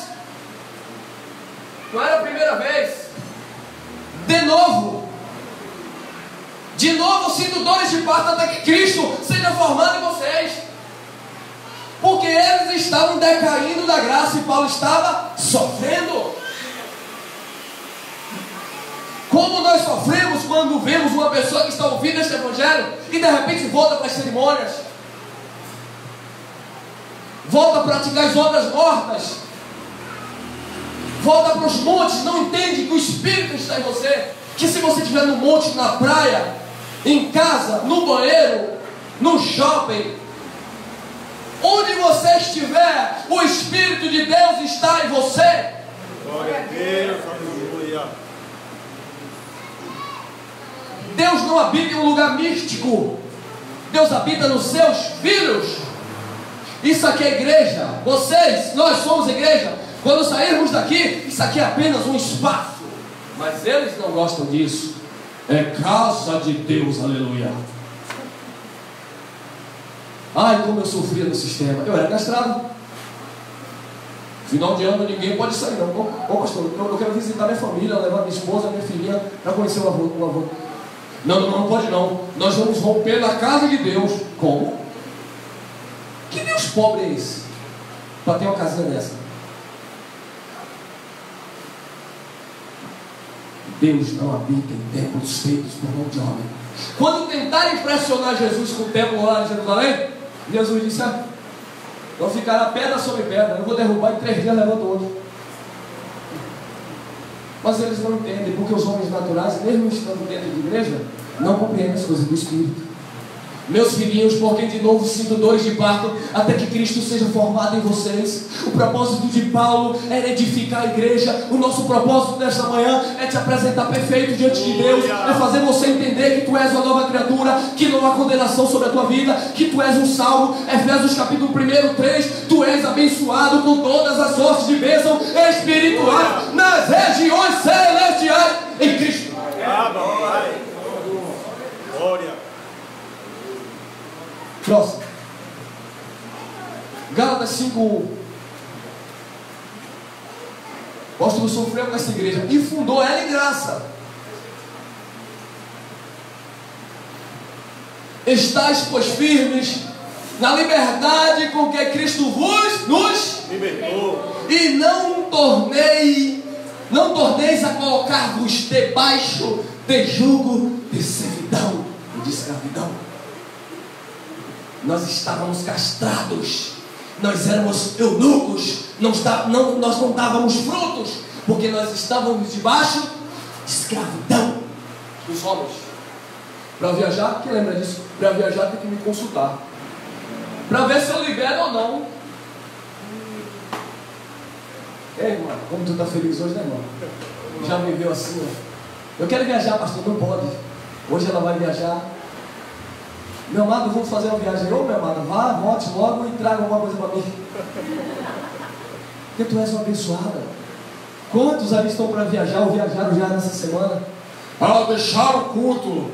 Não era a primeira vez. De novo sinto dores de parto, até que Cristo seja formado em vocês. Porque eles estavam decaindo da graça e Paulo estava sofrendo. Como nós sofremos quando vemos uma pessoa que está ouvindo este evangelho e de repente volta para as cerimônias, volta a praticar as obras mortas, volta para os montes, não entende que o Espírito está em você, que se você estiver no monte, na praia, em casa, no banheiro, no shopping, onde você estiver, o Espírito de Deus está em você. Glória a Deus. Aleluia. Deus não habita em um lugar místico. Deus habita nos seus filhos. Isso aqui é igreja. Vocês, nós somos igreja. Quando sairmos daqui, isso aqui é apenas um espaço. Mas eles não gostam disso. É casa de Deus, aleluia. Ai, como eu sofria no sistema. Eu era castrado. Final de ano ninguém pode sair não. Ô pastor, eu quero visitar minha família, levar minha esposa, minha filhinha para conhecer o avô. Não pode não. Nós vamos romper na casa de Deus. Como? Que Deus pobre é esse para ter uma casinha dessa? Deus não habita em templos feitos por mão de homem. Quando tentaram impressionar Jesus com o templo lá em Jerusalém, Jesus disse: não ficará pedra sobre pedra, eu vou derrubar, em 3 dias levanto outro. Mas eles não entendem, porque os homens naturais, mesmo estando dentro de igreja, não compreendem as coisas do Espírito. Meus filhinhos, por quem de novo sinto dores de parto, até que Cristo seja formado em vocês. O propósito de Paulo era edificar a igreja. O nosso propósito nesta manhã é te apresentar perfeito diante de Deus, é fazer você entender que tu és uma nova criatura, que não há condenação sobre a tua vida, que tu és um salvo. Efésios capítulo 1, 3: tu és abençoado com todas as sortes de bênção espirituais nas regiões celestiais em Cristo. Glória. Próximo. Gálatas 5:1. O apóstolo sofreu com essa igreja e fundou ela em graça. Estais, pois, firmes na liberdade com que Cristo nos libertou. E não torneis a colocar-vos debaixo de jugo, de servidão e de escravidão. Nós estávamos castrados, nós éramos eunucos, nós não dávamos frutos, porque nós estávamos debaixo de escravidão dos homens. Para viajar, quem lembra disso? Para viajar tem que me consultar, para ver se eu libero ou não. Ei, irmão, como tu está feliz hoje, né, irmão? Já viveu assim, ó. Eu quero viajar, pastor, não pode. Hoje ela vai viajar. Meu amado, vamos fazer uma viagem. Ô, meu amado, vá, volte logo e traga alguma coisa para mim. Porque tu és uma abençoada. Quantos ali estão para viajar ou viajaram já nessa semana? Ah, deixaram o culto.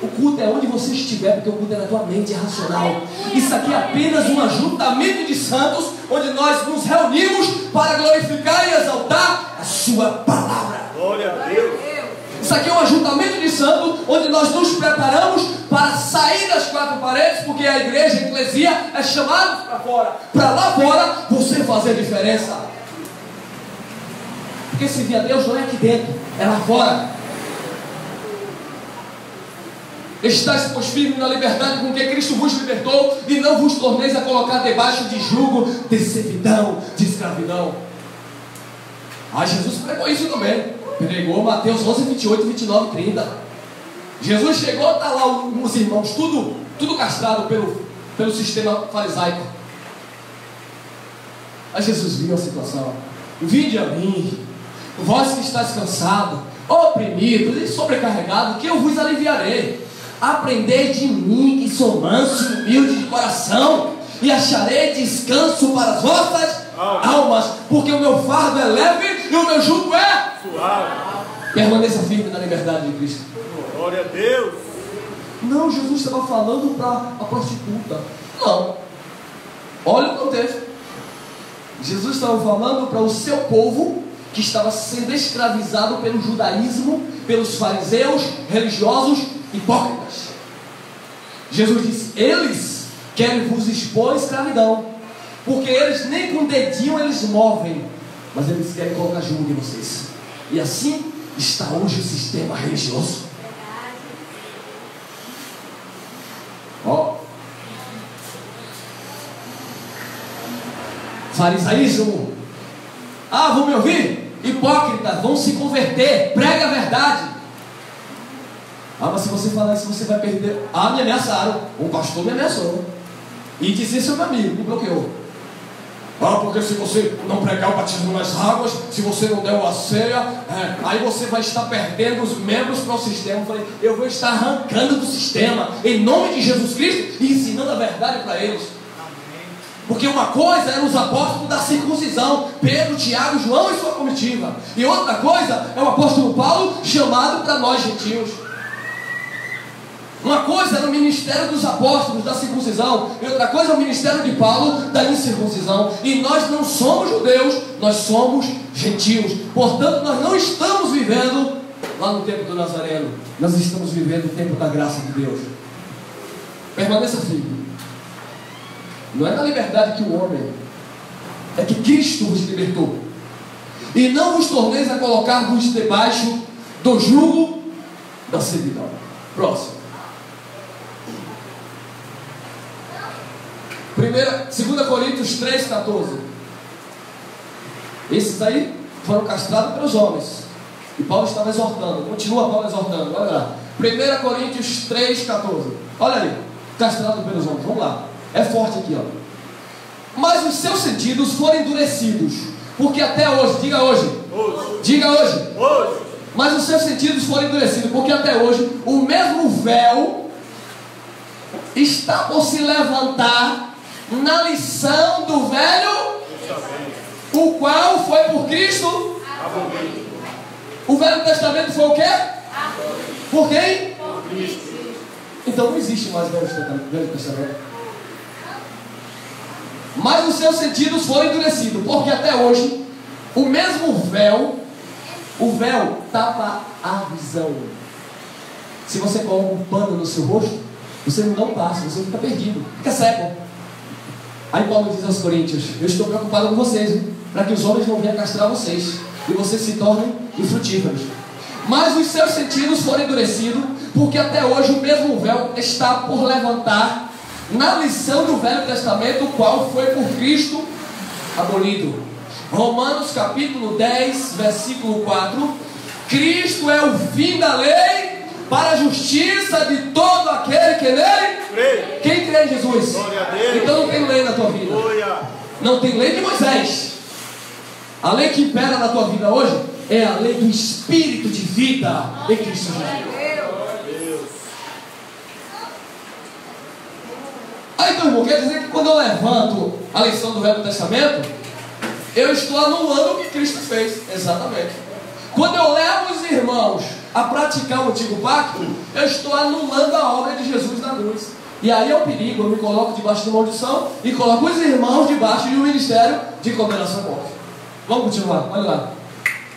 O culto é onde você estiver, porque o culto é na tua mente, é racional. Isso aqui é apenas um ajuntamento de santos, onde nós nos reunimos para glorificar e exaltar a sua palavra. Glória a Deus. Isso aqui é um ajuntamento de santos, onde nós nos preparamos para sair das quatro paredes, porque a igreja, a eclesia, é chamada para fora. Para lá fora, você fazer diferença. Porque servir a Deus não é aqui dentro, é lá fora. Estais, pois, firmes na liberdade com que Cristo vos libertou, e não vos torneis a colocar debaixo de jugo, de servidão, de escravidão. Jesus pregou isso também. Pregou Mateus 11, 28, 29, 30. Jesus chegou, está lá os irmãos, tudo castrado pelo sistema farisaico. Aí Jesus viu a situação. Vinde a mim, vós que estáis cansados, oprimidos e sobrecarregados, que eu vos aliviarei. Aprendei de mim, que sou manso e humilde de coração, e acharei descanso para as vossas almas, porque o meu fardo é leve e o meu jugo é suave. Permaneça firme na liberdade de Cristo. Glória a Deus. Não, Jesus estava falando para a prostituta. Não. Olha o contexto. Jesus estava falando para o seu povo, que estava sendo escravizado pelo judaísmo, pelos fariseus, religiosos, hipócritas. Jesus disse: eles querem vos expor à escravidão, porque eles nem com o dedinho eles movem, mas eles querem colocar jugo em vocês. E assim está hoje o sistema religioso. Ó, farisaísmo. Ah, vão me ouvir? Hipócritas, vão se converter. Prega a verdade. Ah, mas se você falar isso, você vai perder. Ah, me ameaçaram. Um pastor me ameaçou. E disse: seu meu amigo, me bloqueou. Ah, porque se você não pregar o batismo nas águas, se você não der uma ceia, aí você vai estar perdendo os membros para o sistema. Eu falei: eu vou estar arrancando do sistema, em nome de Jesus Cristo, e ensinando a verdade para eles. Porque uma coisa eram os apóstolos da circuncisão, Pedro, Tiago, João e sua comitiva. E outra coisa é o apóstolo Paulo, chamado para nós gentios. Uma coisa era o ministério dos apóstolos da circuncisão, e outra coisa é o ministério de Paulo da incircuncisão. E nós não somos judeus, nós somos gentios. Portanto, nós não estamos vivendo lá no tempo do Nazareno, nós estamos vivendo o tempo da graça de Deus. Permaneça firme. Não é na liberdade que o homem, é que Cristo vos libertou. E não vos torneis a colocar-vos debaixo do jugo da servidão. Próximo. 2 Coríntios 3,14. Esses aí foram castrados pelos homens, e Paulo estava exortando. Continua Paulo exortando. Olha lá, 1 Coríntios 3,14. Olha ali, castrado pelos homens. Vamos lá, é forte aqui, ó. Mas os seus sentidos foram endurecidos, porque até hoje, diga hoje, diga hoje, mas os seus sentidos foram endurecidos, porque até hoje o mesmo véu está por se levantar na lição do velho, o qual foi por Cristo. O Velho Testamento foi o quê? Por quem? Por Cristo. Então não existe mais Velho Testamento. Mas os seus sentidos foram endurecidos, porque até hoje o mesmo véu, o véu tapa a visão. Se você coloca um pano no seu rosto, você não dá um passo, você fica perdido, fica cego. Aí Paulo diz aos Coríntios: eu estou preocupado com vocês, para que os homens não venham castrar vocês, e vocês se tornem infrutíferos. Mas os seus sentidos foram endurecidos, porque até hoje o mesmo véu está por levantar na lição do Velho Testamento, o qual foi por Cristo abolido. Romanos capítulo 10, versículo 4. Cristo é o fim da lei para a justiça de todo aquele que nele crê. Quem crê em Jesus? Glória a Deus. Então não tem lei na tua vida. Glória. Não tem lei de Moisés. A lei que impera na tua vida hoje é a lei do Espírito de vida em Cristo Jesus. Aí então, irmão, quer dizer que quando eu levanto a lição do Velho Testamento, eu estou anulando o que Cristo fez. Exatamente. Quando eu levo os irmãos a praticar o antigo pacto, eu estou anulando a obra de Jesus na cruz. E aí é o perigo, eu me coloco debaixo de maldição e coloco os irmãos debaixo de um ministério de condenação à morte. Vamos continuar, olha lá.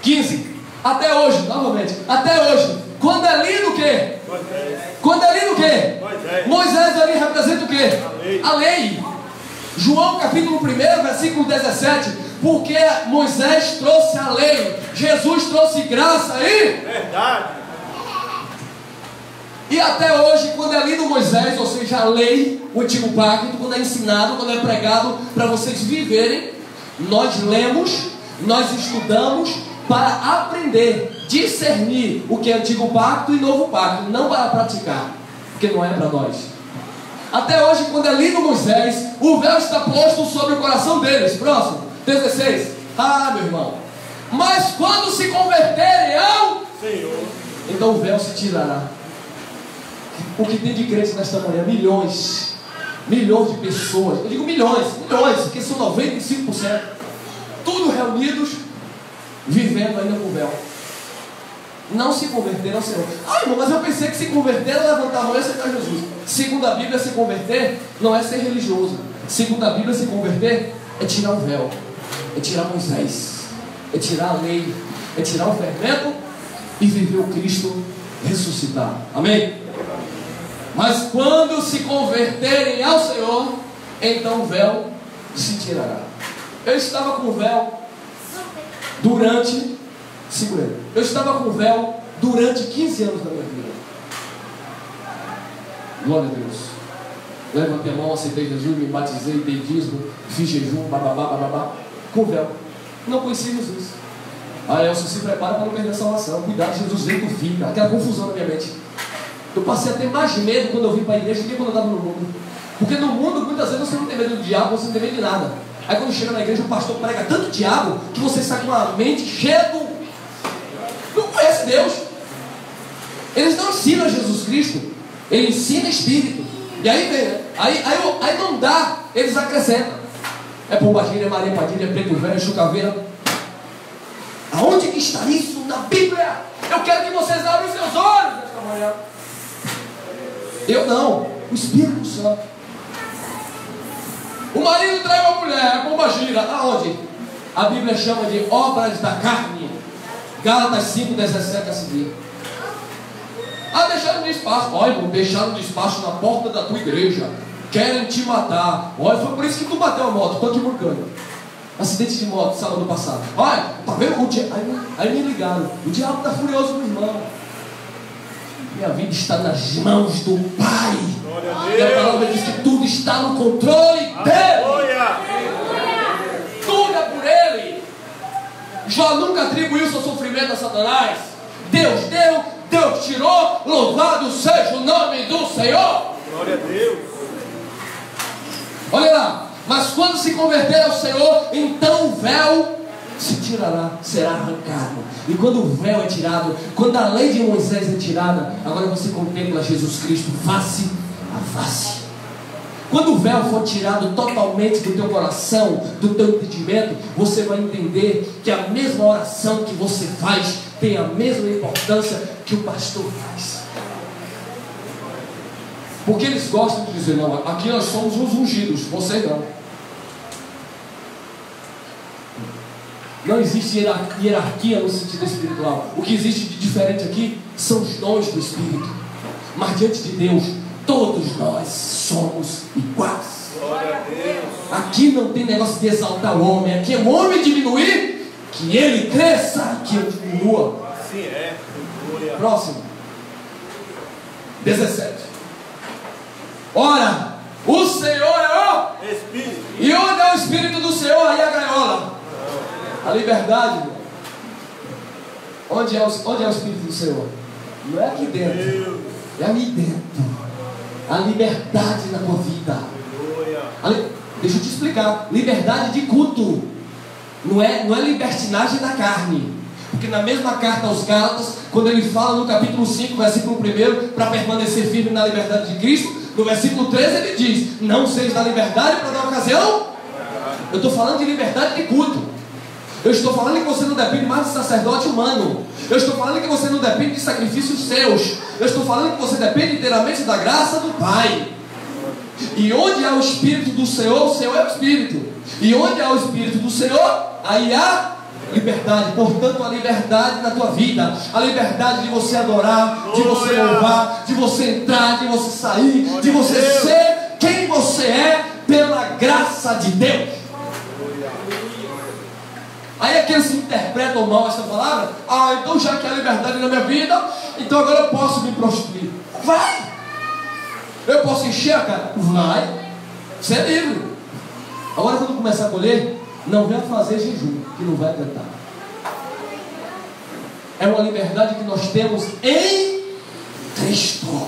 15. Até hoje, novamente, até hoje, quando é lido o quê? Moisés. Quando é lido o quê? Moisés. Moisés ali representa o quê? A lei. A lei. João capítulo 1, versículo 17. Porque Moisés trouxe a lei, Jesus trouxe graça e Verdade. E até hoje, quando é lido Moisés, ou seja, a lei, o antigo pacto, quando é ensinado, quando é pregado para vocês viverem, nós lemos, nós estudamos para aprender, discernir o que é antigo pacto e novo pacto, não para praticar, porque não é para nós. Até hoje, quando é lido Moisés, o véu está posto sobre o coração deles. Próximo, 16. Ah, meu irmão, mas quando se converterem ao Senhor. então o véu se tirará. O que tem de crente nesta manhã? Milhões de pessoas. Eu digo milhões, porque são 95%. Tudo reunidos, vivendo ainda com o véu. Não se converteram ao Senhor. Ah, irmão, mas eu pensei que se converter era levantar a mão e aceitar Jesus. Segundo a Bíblia, se converter não é ser religioso. Segundo a Bíblia, se converter é tirar o véu, é tirar Moisés, é tirar a lei, é tirar o fermento e viver o Cristo ressuscitar. Amém? Mas quando se converterem ao Senhor, então o véu se tirará. Eu estava com o véu durante, segura, eu estava com o véu durante 15 anos da minha vida. Glória a Deus. Levantei a mão, aceitei Jesus, me batizei, dei dízimo, fiz jejum, bababá, com o véu. Não conhecia Jesus. Aí Elcio se prepara para não perder a salvação. Cuidado, Jesus veio do fim, aquela confusão na minha mente. Eu passei a ter mais medo quando eu vim para a igreja do que quando eu estava no mundo. Porque no mundo, muitas vezes, você não tem medo do diabo, você não tem medo de nada. Aí quando chega na igreja, o pastor prega tanto diabo que você sai com a mente cheia do... Não conhece Deus. Eles não ensinam Jesus Cristo. Ele ensina Espírito. E aí vem, né? Aí não dá, eles acrescentam. É Pombagira, é Maria Padilha, é Preto Velho, é Chucaveira. Aonde que está isso na Bíblia? Eu quero que vocês abram os seus olhos nesta manhã. Eu não, o Espírito Santo. O marido trai uma mulher, é Pombagira. Aonde? A Bíblia chama de obras da carne. Gálatas 5:17 a seguir. Ah, deixaram de espaço. Olha, irmão, deixaram de espaço na porta da tua igreja. Querem te matar. Olha, foi por isso que tu bateu a moto. Estou te burcando. Acidente de moto, sábado passado. Olha, tá vendo? Aí me ligaram. O diabo está furioso com o irmão. Minha vida está nas mãos do Pai. E a palavra diz que tudo está no controle dele. Tudo é por ele. Jó nunca atribuiu seu sofrimento a Satanás. Deus deu, Deus tirou. Louvado seja o nome do Senhor. Glória a Deus. Olha lá. Mas quando se converter ao Senhor, então o véu se tirará, será arrancado. E quando o véu é tirado, quando a lei de Moisés é tirada, agora você contempla Jesus Cristo face a face. Quando o véu for tirado totalmente do teu coração, do teu entendimento, você vai entender que a mesma oração que você faz tem a mesma importância que o pastor faz. Porque eles gostam de dizer, não, aqui nós somos os ungidos, você não. Não existe hierarquia no sentido espiritual. O que existe de diferente aqui são os dons do Espírito. Mas diante de Deus, todos nós somos iguais. Glória a Deus. Aqui não tem negócio de exaltar o homem. Aqui é o homem diminuir, que ele cresça, que eu diminua. Assim é. Próximo. 17. Ora, o Senhor é o Espírito. E onde é o Espírito do Senhor, aí a gaiola. A liberdade, irmão. Onde é o Espírito do Senhor? Não é aqui dentro, é ali dentro. A liberdade na tua vida. Deixa eu te explicar. Liberdade de culto. Não é libertinagem da carne. Porque na mesma carta aos Gálatas, quando ele fala no capítulo 5, versículo 1, para permanecer firme na liberdade de Cristo, no versículo 13 ele diz: não seja da liberdade para dar ocasião. Eu estou falando de liberdade de culto. Eu estou falando que você não depende mais de sacerdote humano. Eu estou falando que você não depende de sacrifícios seus. Eu estou falando que você depende inteiramente da graça do Pai. E onde há o Espírito do Senhor, o Senhor é o Espírito. E onde há o Espírito do Senhor, aí há liberdade. Portanto, a liberdade na tua vida, a liberdade de você adorar, de você louvar, de você entrar, de você sair, de você ser quem você é pela graça de Deus. Aí aqueles que interpretam mal essa palavra: então já que há liberdade na minha vida, então agora eu posso me prostituir. Vai! Eu posso encher a cara? Vai! Você é livre. Agora quando começar a colher, não venha fazer jejum, que não vai adiantar. É uma liberdade que nós temos em Cristo.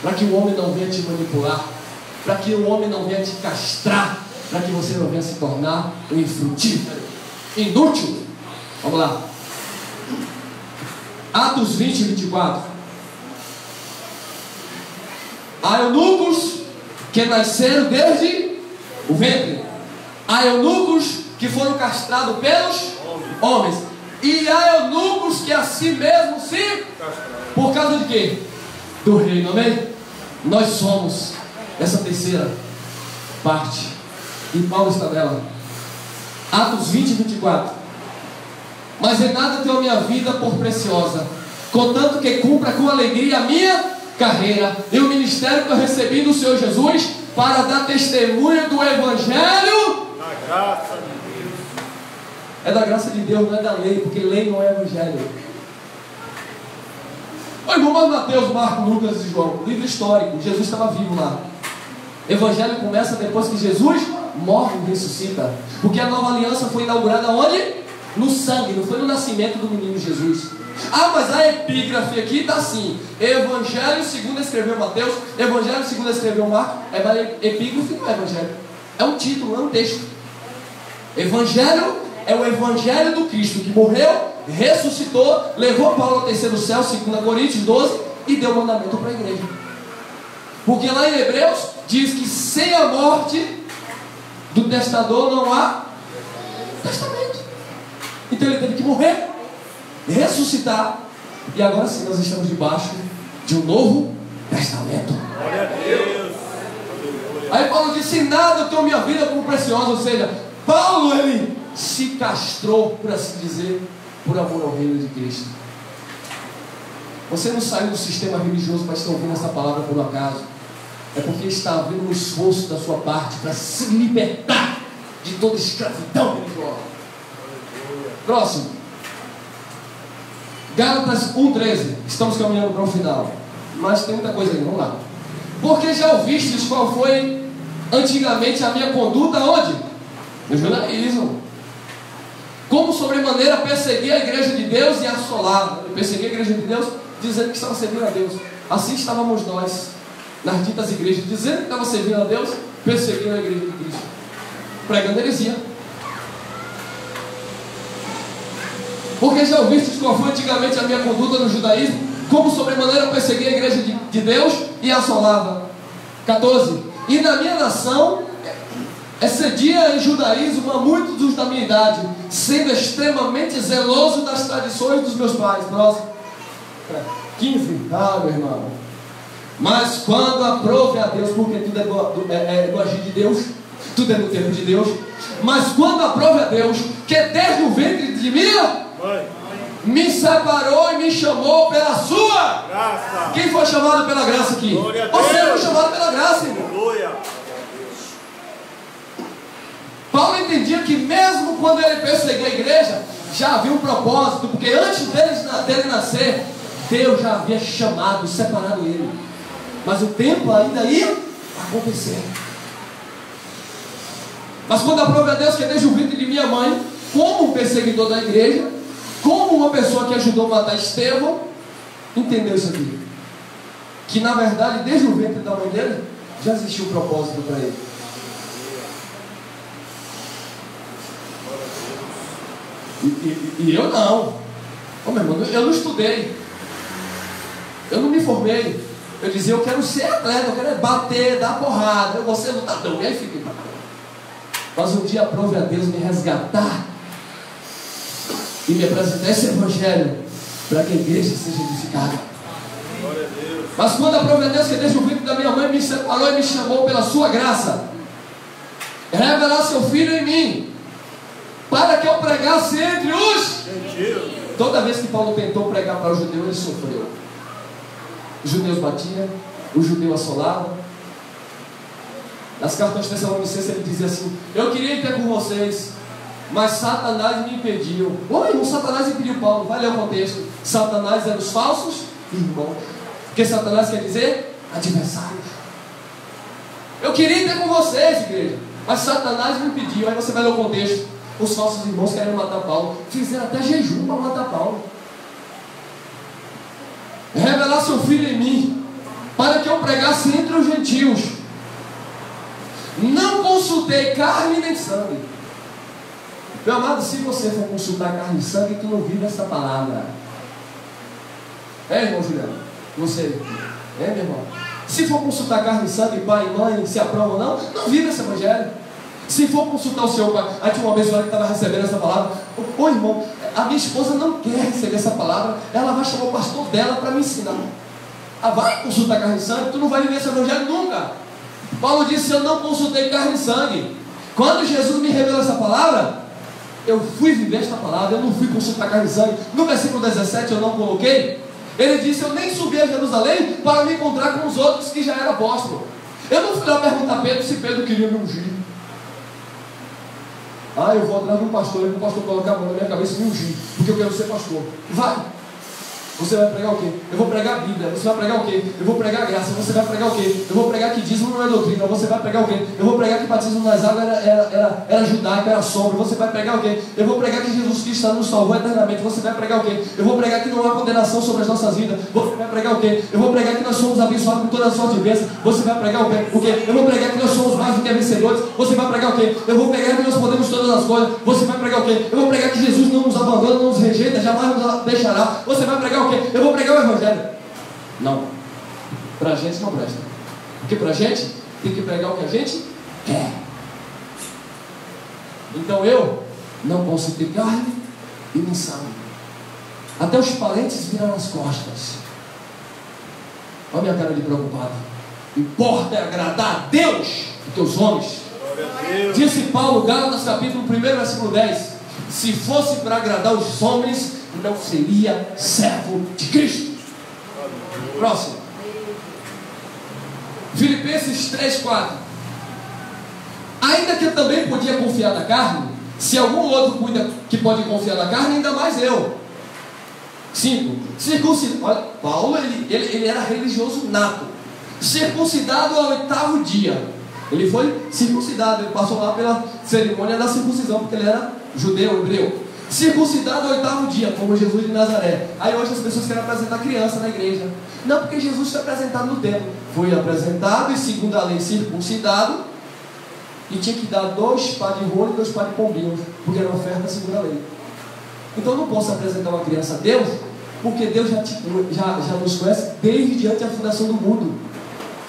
Para que o homem não venha te manipular, para que o homem não venha te castrar, para que você não venha se tornar um infrutífero, inútil. Vamos lá. Atos 20 e 24. Há eunucos que nasceram desde o ventre. Há eunucos que foram castrados pelos homens. E há eunucos que a si mesmos se... Por causa de quê? Do reino, amém? Nós somos essa terceira parte. E Paulo está nela. Atos 20 e 24. Mas em nada tenho a minha vida por preciosa, contanto que cumpra com alegria a minha carreira e o ministério que eu recebi do Senhor Jesus, para dar testemunho do Evangelho. Na graça de Deus. É da graça de Deus, não é da lei, porque lei não é Evangelho. Oi, irmão, Mateus, Marcos, Lucas e João, livro histórico. Jesus estava vivo lá. Evangelho começa depois que Jesus morre e ressuscita, porque a nova aliança foi inaugurada onde? No sangue, não foi no nascimento do menino Jesus. Mas a epígrafe aqui está assim: Evangelho segundo escreveu Mateus, Evangelho segundo escreveu Marcos. Mas epígrafe não é Evangelho, é um título, é um texto. Evangelho é o Evangelho do Cristo que morreu, ressuscitou, levou Paulo ao terceiro céu, 2 Coríntios 12, e deu mandamento para a igreja. Porque lá em Hebreus diz que sem a morte do testador não há testamento. Então ele teve que morrer, ressuscitar, e agora sim nós estamos debaixo de um novo testamento. Glória a Deus. Aí Paulo disse: em nada eu tenho minha vida como preciosa. Ou seja, Paulo, ele se castrou, por assim dizer, por amor ao reino de Cristo. Você não saiu do sistema religioso para estar ouvindo essa palavra por um acaso. É porque está havendo um esforço da sua parte para se libertar de toda escravidão religiosa. Próximo. Gálatas 1,13. Estamos caminhando para o final, mas tem muita coisa aí, vamos lá. Porque já ouvistes qual foi antigamente a minha conduta onde? No judaísmo. Como sobremaneira persegui a igreja de Deus e assolava. Eu persegui a igreja de Deus dizendo que estava servindo a Deus. Assim estávamos nós nas ditas igrejas, dizendo que estava servindo a Deus, perseguindo a igreja de Cristo, pregando heresia. Porque já ouvistes qual foi antigamente a minha conduta no judaísmo, como sobremaneira persegui a igreja de Deus e assolava. 14. E na minha nação excedia em judaísmo a muitos dos da minha idade, sendo extremamente zeloso das tradições dos meus pais. Próximo. 15. Meu irmão. Mas quando aprove a Deus, porque tudo é do agir de Deus, tudo é no tempo de Deus. Mas quando aprove a Deus, que desde o ventre de minha me separou e me chamou pela sua graça. Quem foi chamado pela graça aqui? Você foi chamado pela graça, irmão. Glória. Paulo entendia que mesmo quando ele perseguia a igreja, já havia um propósito, porque antes dele nascer, Deus já havia chamado, separado ele. Mas o tempo ainda ia acontecer. Mas quando aprove a Deus que desde o ventre de minha mãe, como um perseguidor da igreja, como uma pessoa que ajudou a matar Estevão, entendeu isso aqui? Que na verdade, desde o ventre da mãe dele, já existia um propósito para ele. E eu não. Ô, meu irmão, eu não estudei. Eu não me formei. Eu dizia, eu quero ser atleta, eu quero bater, dar porrada, eu vou ser lutador. E aí fiquei. Mas um dia aprove a Deus me resgatar e me apresentar esse evangelho para que a igreja seja edificada. Mas quando aprove a Deus que desde o ventre da minha mãe me separou e me chamou pela sua graça, revelar seu filho em mim, para que eu pregasse entre os gentios. Toda vez que Paulo tentou pregar para o judeu, ele sofreu. Os judeus batiam, o judeu assolava. Nas cartas Tessalonicenses ele dizia assim: eu queria ir ter com vocês, mas Satanás me impediu. Oi, o Satanás impediu Paulo. Vai ler o contexto. Satanás é dos falsos irmãos. Porque Satanás quer dizer adversários. Eu queria ir ter com vocês, igreja, mas Satanás me impediu. Aí você vai ler o contexto. Os falsos irmãos querem matar Paulo. Fizeram até jejum para matar Paulo. Revelar seu filho em mim, para que eu pregasse entre os gentios. Não consultei carne nem sangue. Meu amado, se você for consultar carne e sangue, tu não vive essa palavra. É, irmão Juliano? Você? É, meu irmão? Se for consultar carne e sangue, pai e mãe, se aprova ou não, não vive esse evangelho. Se for consultar o seu pai, aí tinha uma vez que estava recebendo essa palavra. Ô irmão, a minha esposa não quer receber essa palavra, ela vai chamar o pastor dela para me ensinar. Ah, vai consultar carne e sangue, tu não vai viver esse evangelho nunca. Paulo disse: eu não consultei carne e sangue. Quando Jesus me revelou essa palavra, eu fui viver esta palavra, eu não fui consultar carne e sangue. No versículo 17 eu não coloquei. Ele disse: eu nem subi a Jerusalém para me encontrar com os outros que já eram apóstolos. Eu não fui lá perguntar a Pedro se Pedro queria me ungir. Ah, eu vou atrás de um pastor, e o pastor colocar a mão na minha cabeça e me ungir, porque eu quero ser pastor. Vai! Você vai pregar o quê? Eu vou pregar a Bíblia. Você vai pregar o quê? Eu vou pregar a graça. Você vai pregar o quê? Eu vou pregar que dízimo não é doutrina. Você vai pregar o quê? Eu vou pregar que batismo nas águas era judaico, era sombra. Você vai pregar o quê? Eu vou pregar que Jesus Cristo nos salvou eternamente. Você vai pregar o quê? Eu vou pregar que não há condenação sobre as nossas vidas. Você vai pregar o quê? Eu vou pregar que nós somos abençoados com toda a sorte de bênção. Você vai pregar o quê? O quê? Eu vou pregar que nós somos mais do que vencedores. Você vai pregar o quê? Eu vou pregar que nós podemos todas as coisas. Você vai pregar o quê? Eu vou pregar que Jesus não nos abandona, não nos rejeita, jamais nos deixará. Você vai pregar o quê? Eu vou pregar o evangelho. Não. Pra gente não presta. Porque pra gente tem que pregar o que a gente quer. Então eu não posso ter carne e nem sangue. Até os parentes viram as costas. Olha a minha cara de preocupado. Importa é agradar a Deus do que os homens. Disse Paulo, Gálatas capítulo 1, versículo 10: se fosse para agradar os homens, não seria servo de Cristo. Próximo. Filipenses 3:4. Ainda que eu também podia confiar na carne, se algum outro cuida que pode confiar na carne, ainda mais eu. 5. Circuncidado. Olha, Paulo ele era religioso nato. Circuncidado ao 8º dia. Ele foi circuncidado, ele passou lá pela cerimônia da circuncisão, porque ele era judeu, hebreu. Circuncidado ao 8º dia, como Jesus de Nazaré. Aí hoje as pessoas querem apresentar criança na igreja. Não, porque Jesus foi apresentado no templo. Foi apresentado e, segundo a lei, circuncidado. E tinha que dar 2 par de rolo e 2 par de pombinhos, porque era oferta segundo a lei. Então eu não posso apresentar uma criança a Deus, porque Deus já nos conhece desde antes da fundação do mundo.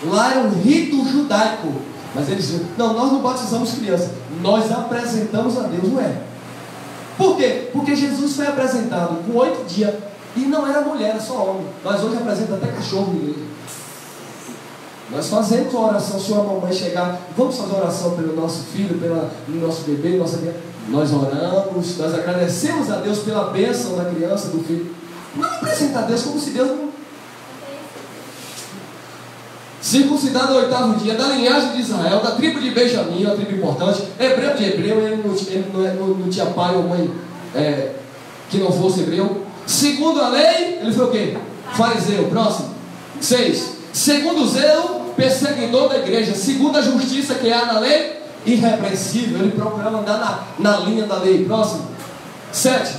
Lá era um rito judaico. Mas eles diziam: não, nós não batizamos criança, nós apresentamos a Deus, não é? Por quê? Porque Jesus foi apresentado com 8 dias e não era mulher, era só homem. Nós hoje apresentamos até cachorro na igreja. Nós fazemos a oração. Se uma mamãe chegar, vamos fazer oração pelo nosso filho, pelo nosso bebê, nossa criança. Nós oramos, nós agradecemos a Deus pela bênção da criança, do filho. Não apresentar a Deus como se Deus não... Circuncidado ao 8º dia, da linhagem de Israel, da tribo de Benjamim, uma tribo importante, hebreu de hebreu, ele não tinha pai ou mãe que não fosse hebreu. Segundo a lei, ele foi o quê? Fariseu. Próximo. 6. Segundo o zelo, perseguidor da igreja. Segundo a justiça que há na lei, irrepreensível. Ele procurava andar na linha da lei. Próximo. 7.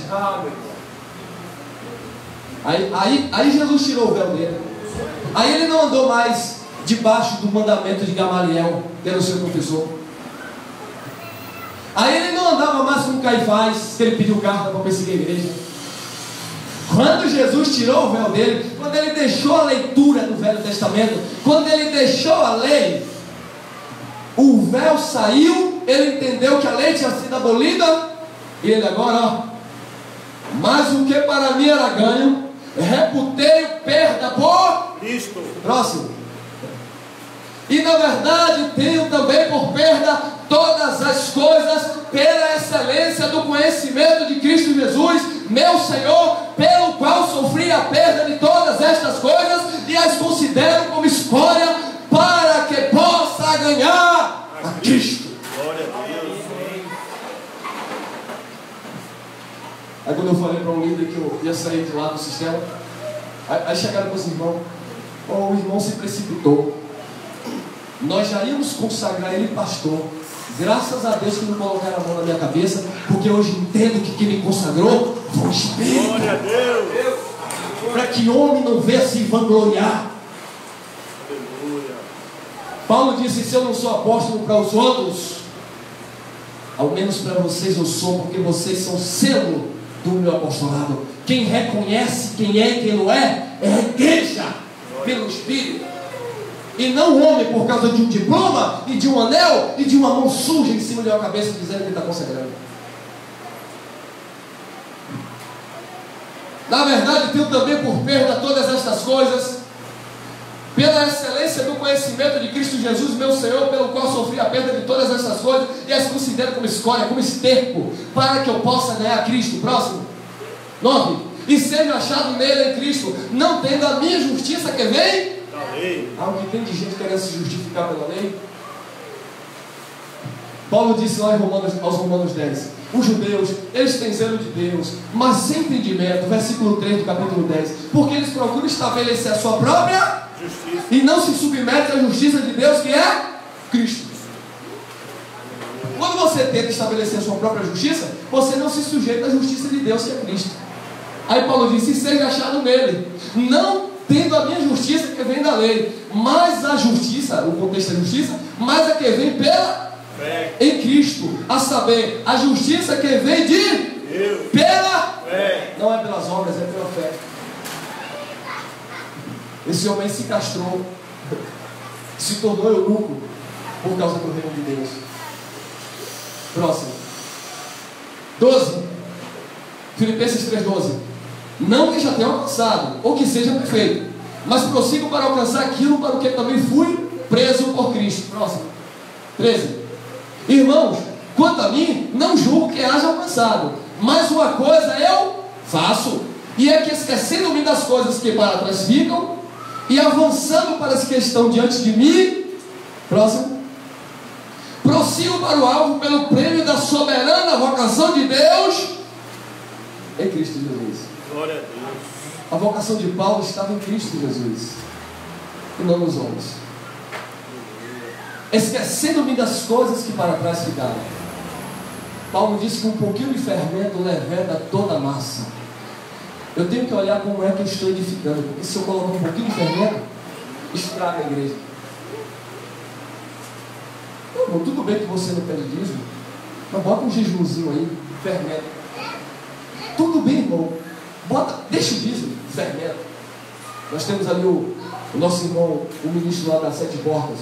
Aí Jesus tirou o véu dele. Aí ele não andou mais debaixo do mandamento de Gamaliel, que era o seu professor. Aí ele não andava mais com Caifás, que ele pediu carta para perseguir a igreja. Quando Jesus tirou o véu dele, quando ele deixou a leitura do Velho Testamento, quando ele deixou a lei, o véu saiu, ele entendeu que a lei tinha sido abolida, e ele agora, ó, mas o que para mim era ganho, reputei perda por Cristo. Próximo. E na verdade tenho também por perda todas as coisas pela excelência do conhecimento de Cristo Jesus, meu Senhor, pelo qual sofri a perda de todas estas coisas e as considero como escória para que possa ganhar a Cristo. Glória a Deus. Aí quando eu falei para um líder que eu ia sair de lá do sistema, aí chegaram com os irmãos, o irmão se precipitou. Nós já íamos consagrar ele pastor. Graças a Deus que não colocaram a mão na minha cabeça, porque hoje entendo que quem me consagrou foi o Espírito. Glória a Deus. Para que homem não venha se vangloriar. Aleluia. Paulo disse: se eu não sou apóstolo para os outros, ao menos para vocês eu sou, porque vocês são selo do meu apostolado. Quem reconhece quem é e quem não é a igreja, pelo Espírito. E não o homem por causa de um diploma e de um anel e de uma mão suja em cima de uma cabeça dizendo que ele está consagrando. Na verdade, tenho também por perda todas estas coisas, pela excelência do conhecimento de Cristo Jesus, meu Senhor, pelo qual sofri a perda de todas estas coisas e as considero como escória, como esterco, para que eu possa ganhar Cristo. Próximo. 9. E seja achado nele em Cristo, não tendo a minha justiça que vem Da lei. algo que tem de gente querendo se justificar pela lei. Paulo disse lá aos Romanos 10: os judeus, eles têm zelo de Deus, mas sem entendimento. Versículo 3 do capítulo 10: porque eles procuram estabelecer a sua própria Justiça. e não se submetem à justiça de Deus, que é Cristo. Quando você tenta estabelecer a sua própria justiça, você não se sujeita à justiça de Deus, que é Cristo. Aí Paulo disse: e seja achado nele, não tendo a minha justiça que vem da lei, mas a justiça, o contexto é justiça, mas a que vem pela Fé. em Cristo, a saber, a justiça que vem de Deus. pela, Fé. não é pelas obras, é pela fé. Esse homem se castrou, se tornou eunuco por causa do reino de Deus. Próximo. 12. Filipenses 3:12. Não que já tenha alcançado, ou que seja perfeito, mas prossigo para alcançar aquilo para o que também fui preso por Cristo. Próximo. 13. Irmãos, quanto a mim, não julgo que haja alcançado, mas uma coisa eu faço, e é que esquecendo-me das coisas que para trás ficam, e avançando para as que estão diante de mim, próximo, prossigo para o alvo pelo prêmio da soberana vocação de Deus em Cristo Jesus. Glória a Deus. A vocação de Paulo estava em Cristo Jesus, e não nos homens. Esquecendo-me das coisas que para trás ficaram. Paulo disse que um pouquinho de fermento leveda toda a massa. Eu tenho que olhar como é que eu estou edificando, porque se eu colocar um pouquinho de fermento, estraga a igreja. Não, tudo bem que você não pede dízimo, mas bota um jejumzinho aí, fermento. Tudo bem, irmão. Deixa o dízimo, fermento. Nós temos ali o nosso irmão, o ministro lá das 7 portas.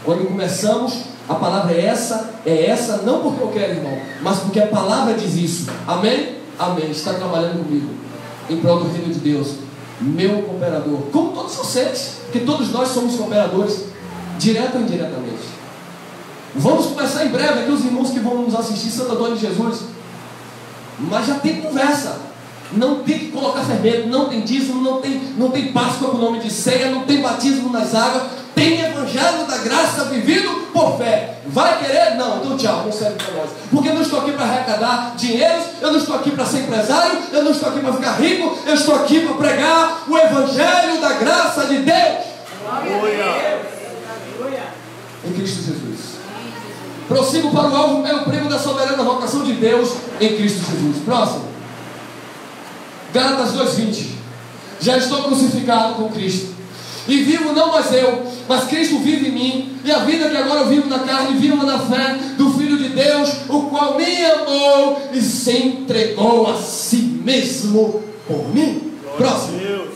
Quando começamos, a palavra é essa, não porque eu quero, irmão, mas porque a palavra diz isso. Amém? Amém. Está trabalhando comigo em prol do reino de Deus, meu cooperador, como todos vocês, porque todos nós somos cooperadores, direto ou indiretamente. Vamos começar em breve aqui, os irmãos que vão nos assistir, Santo Antônio de Jesus. Mas já tem conversa. Não tem que colocar fermento, não tem dízimo, não tem Páscoa com o nome de ceia, não tem batismo nas águas, tem evangelho evangelho da graça vivido por fé. Vai querer? Não, então tchau, não serve para nós. Porque eu não estou aqui para arrecadar dinheiros, eu não estou aqui para ser empresário, eu não estou aqui para ficar rico, eu estou aqui para pregar o evangelho da graça de Deus. Em Cristo Jesus. Prossigo para o alvo, meu prêmio da soberana vocação de Deus em Cristo Jesus. Próximo. Gálatas 2:20. Já estou crucificado com Cristo, e vivo não mais eu, mas Cristo vive em mim. E a vida que agora eu vivo na carne, vivo na fé do Filho de Deus, o qual me amou e se entregou a si mesmo por mim. Próximo.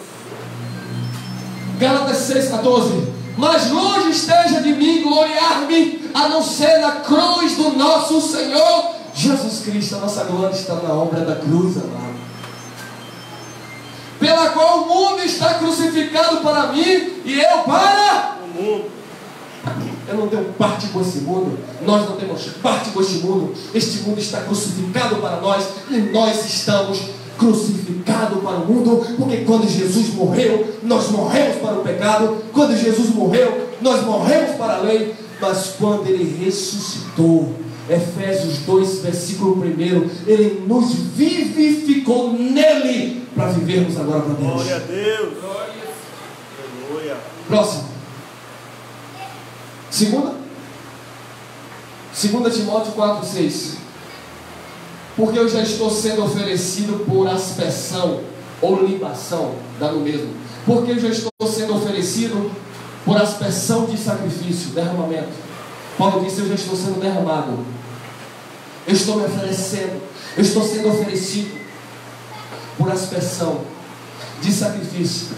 Gálatas 6:14. Mas longe esteja de mim gloriar-me, a não ser na cruz do nosso Senhor Jesus Cristo. A nossa glória está na obra da cruz, amado, pela qual o mundo está crucificado para mim e eu para o mundo. Eu não tenho parte com esse mundo, nós não temos parte com este mundo. Este mundo está crucificado para nós e nós estamos crucificados para o mundo, porque quando Jesus morreu, nós morremos para o pecado. Quando Jesus morreu, nós morremos para a lei. Mas quando Ele ressuscitou, Efésios 2, versículo 1, Ele nos vivificou nele para vivermos agora para Deus. Glória a Deus. Aleluia. Próximo. Segunda Timóteo 4:6. Porque eu já estou sendo oferecido por aspersão ou libação, dá no mesmo. Porque eu já estou sendo oferecido por aspersão de sacrifício, derramamento. Paulo disse: eu já estou sendo derramado. Eu estou me oferecendo, eu estou sendo oferecido por aspersão de sacrifício.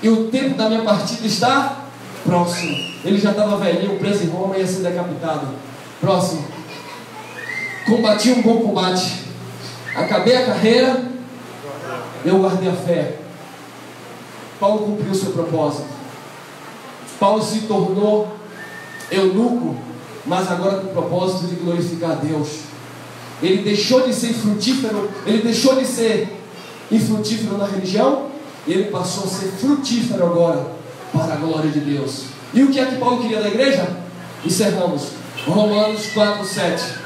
E o tempo da minha partida está próximo. Ele já estava velhinho, preso em Roma, ia ser decapitado. Próximo. Combati um bom combate, acabei a carreira, eu guardei a fé. Paulo cumpriu o seu propósito. Paulo se tornou eunuco, mas agora com o propósito de glorificar a Deus. Ele deixou de ser frutífero, ele deixou de ser infrutífero na religião, e ele passou a ser frutífero agora para a glória de Deus. E o que é que Paulo queria da igreja? Encerramos. Romanos 4:7.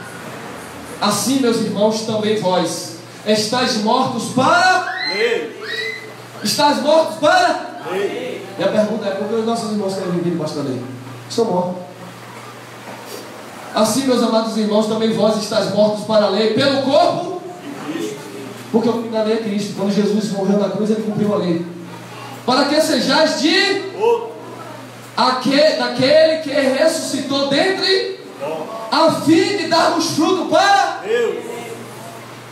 Assim, meus irmãos, também vós estáis mortos para lei. Estáis mortos para lei. E a pergunta é: por que os nossos irmãos querem viver debaixo da lei? Estão mortos. Assim, meus amados irmãos, também vós estáis mortos para a lei pelo corpo, porque o fim da lei é Cristo. Quando Jesus morreu na cruz, Ele cumpriu a lei, para que sejais daquele que ressuscitou dentre, a fim de darmos fruto para Deus.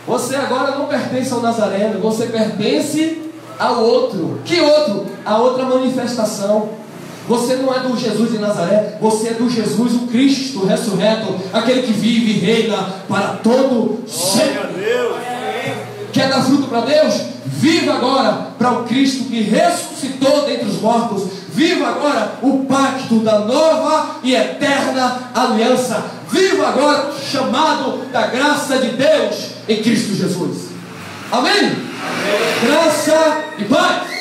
Você agora não pertence ao Nazareno, você pertence ao outro. Que outro? A outra manifestação. Você não é do Jesus de Nazaré, você é do Jesus, o Cristo ressurreto, aquele que vive e reina para todo sempre. Quer dar fruto para Deus? Viva agora para o Cristo que ressuscitou dentre os mortos. Viva agora o pacto da nova e eterna aliança. Viva agora o chamado da graça de Deus em Cristo Jesus. Amém? Amém. Graça e paz.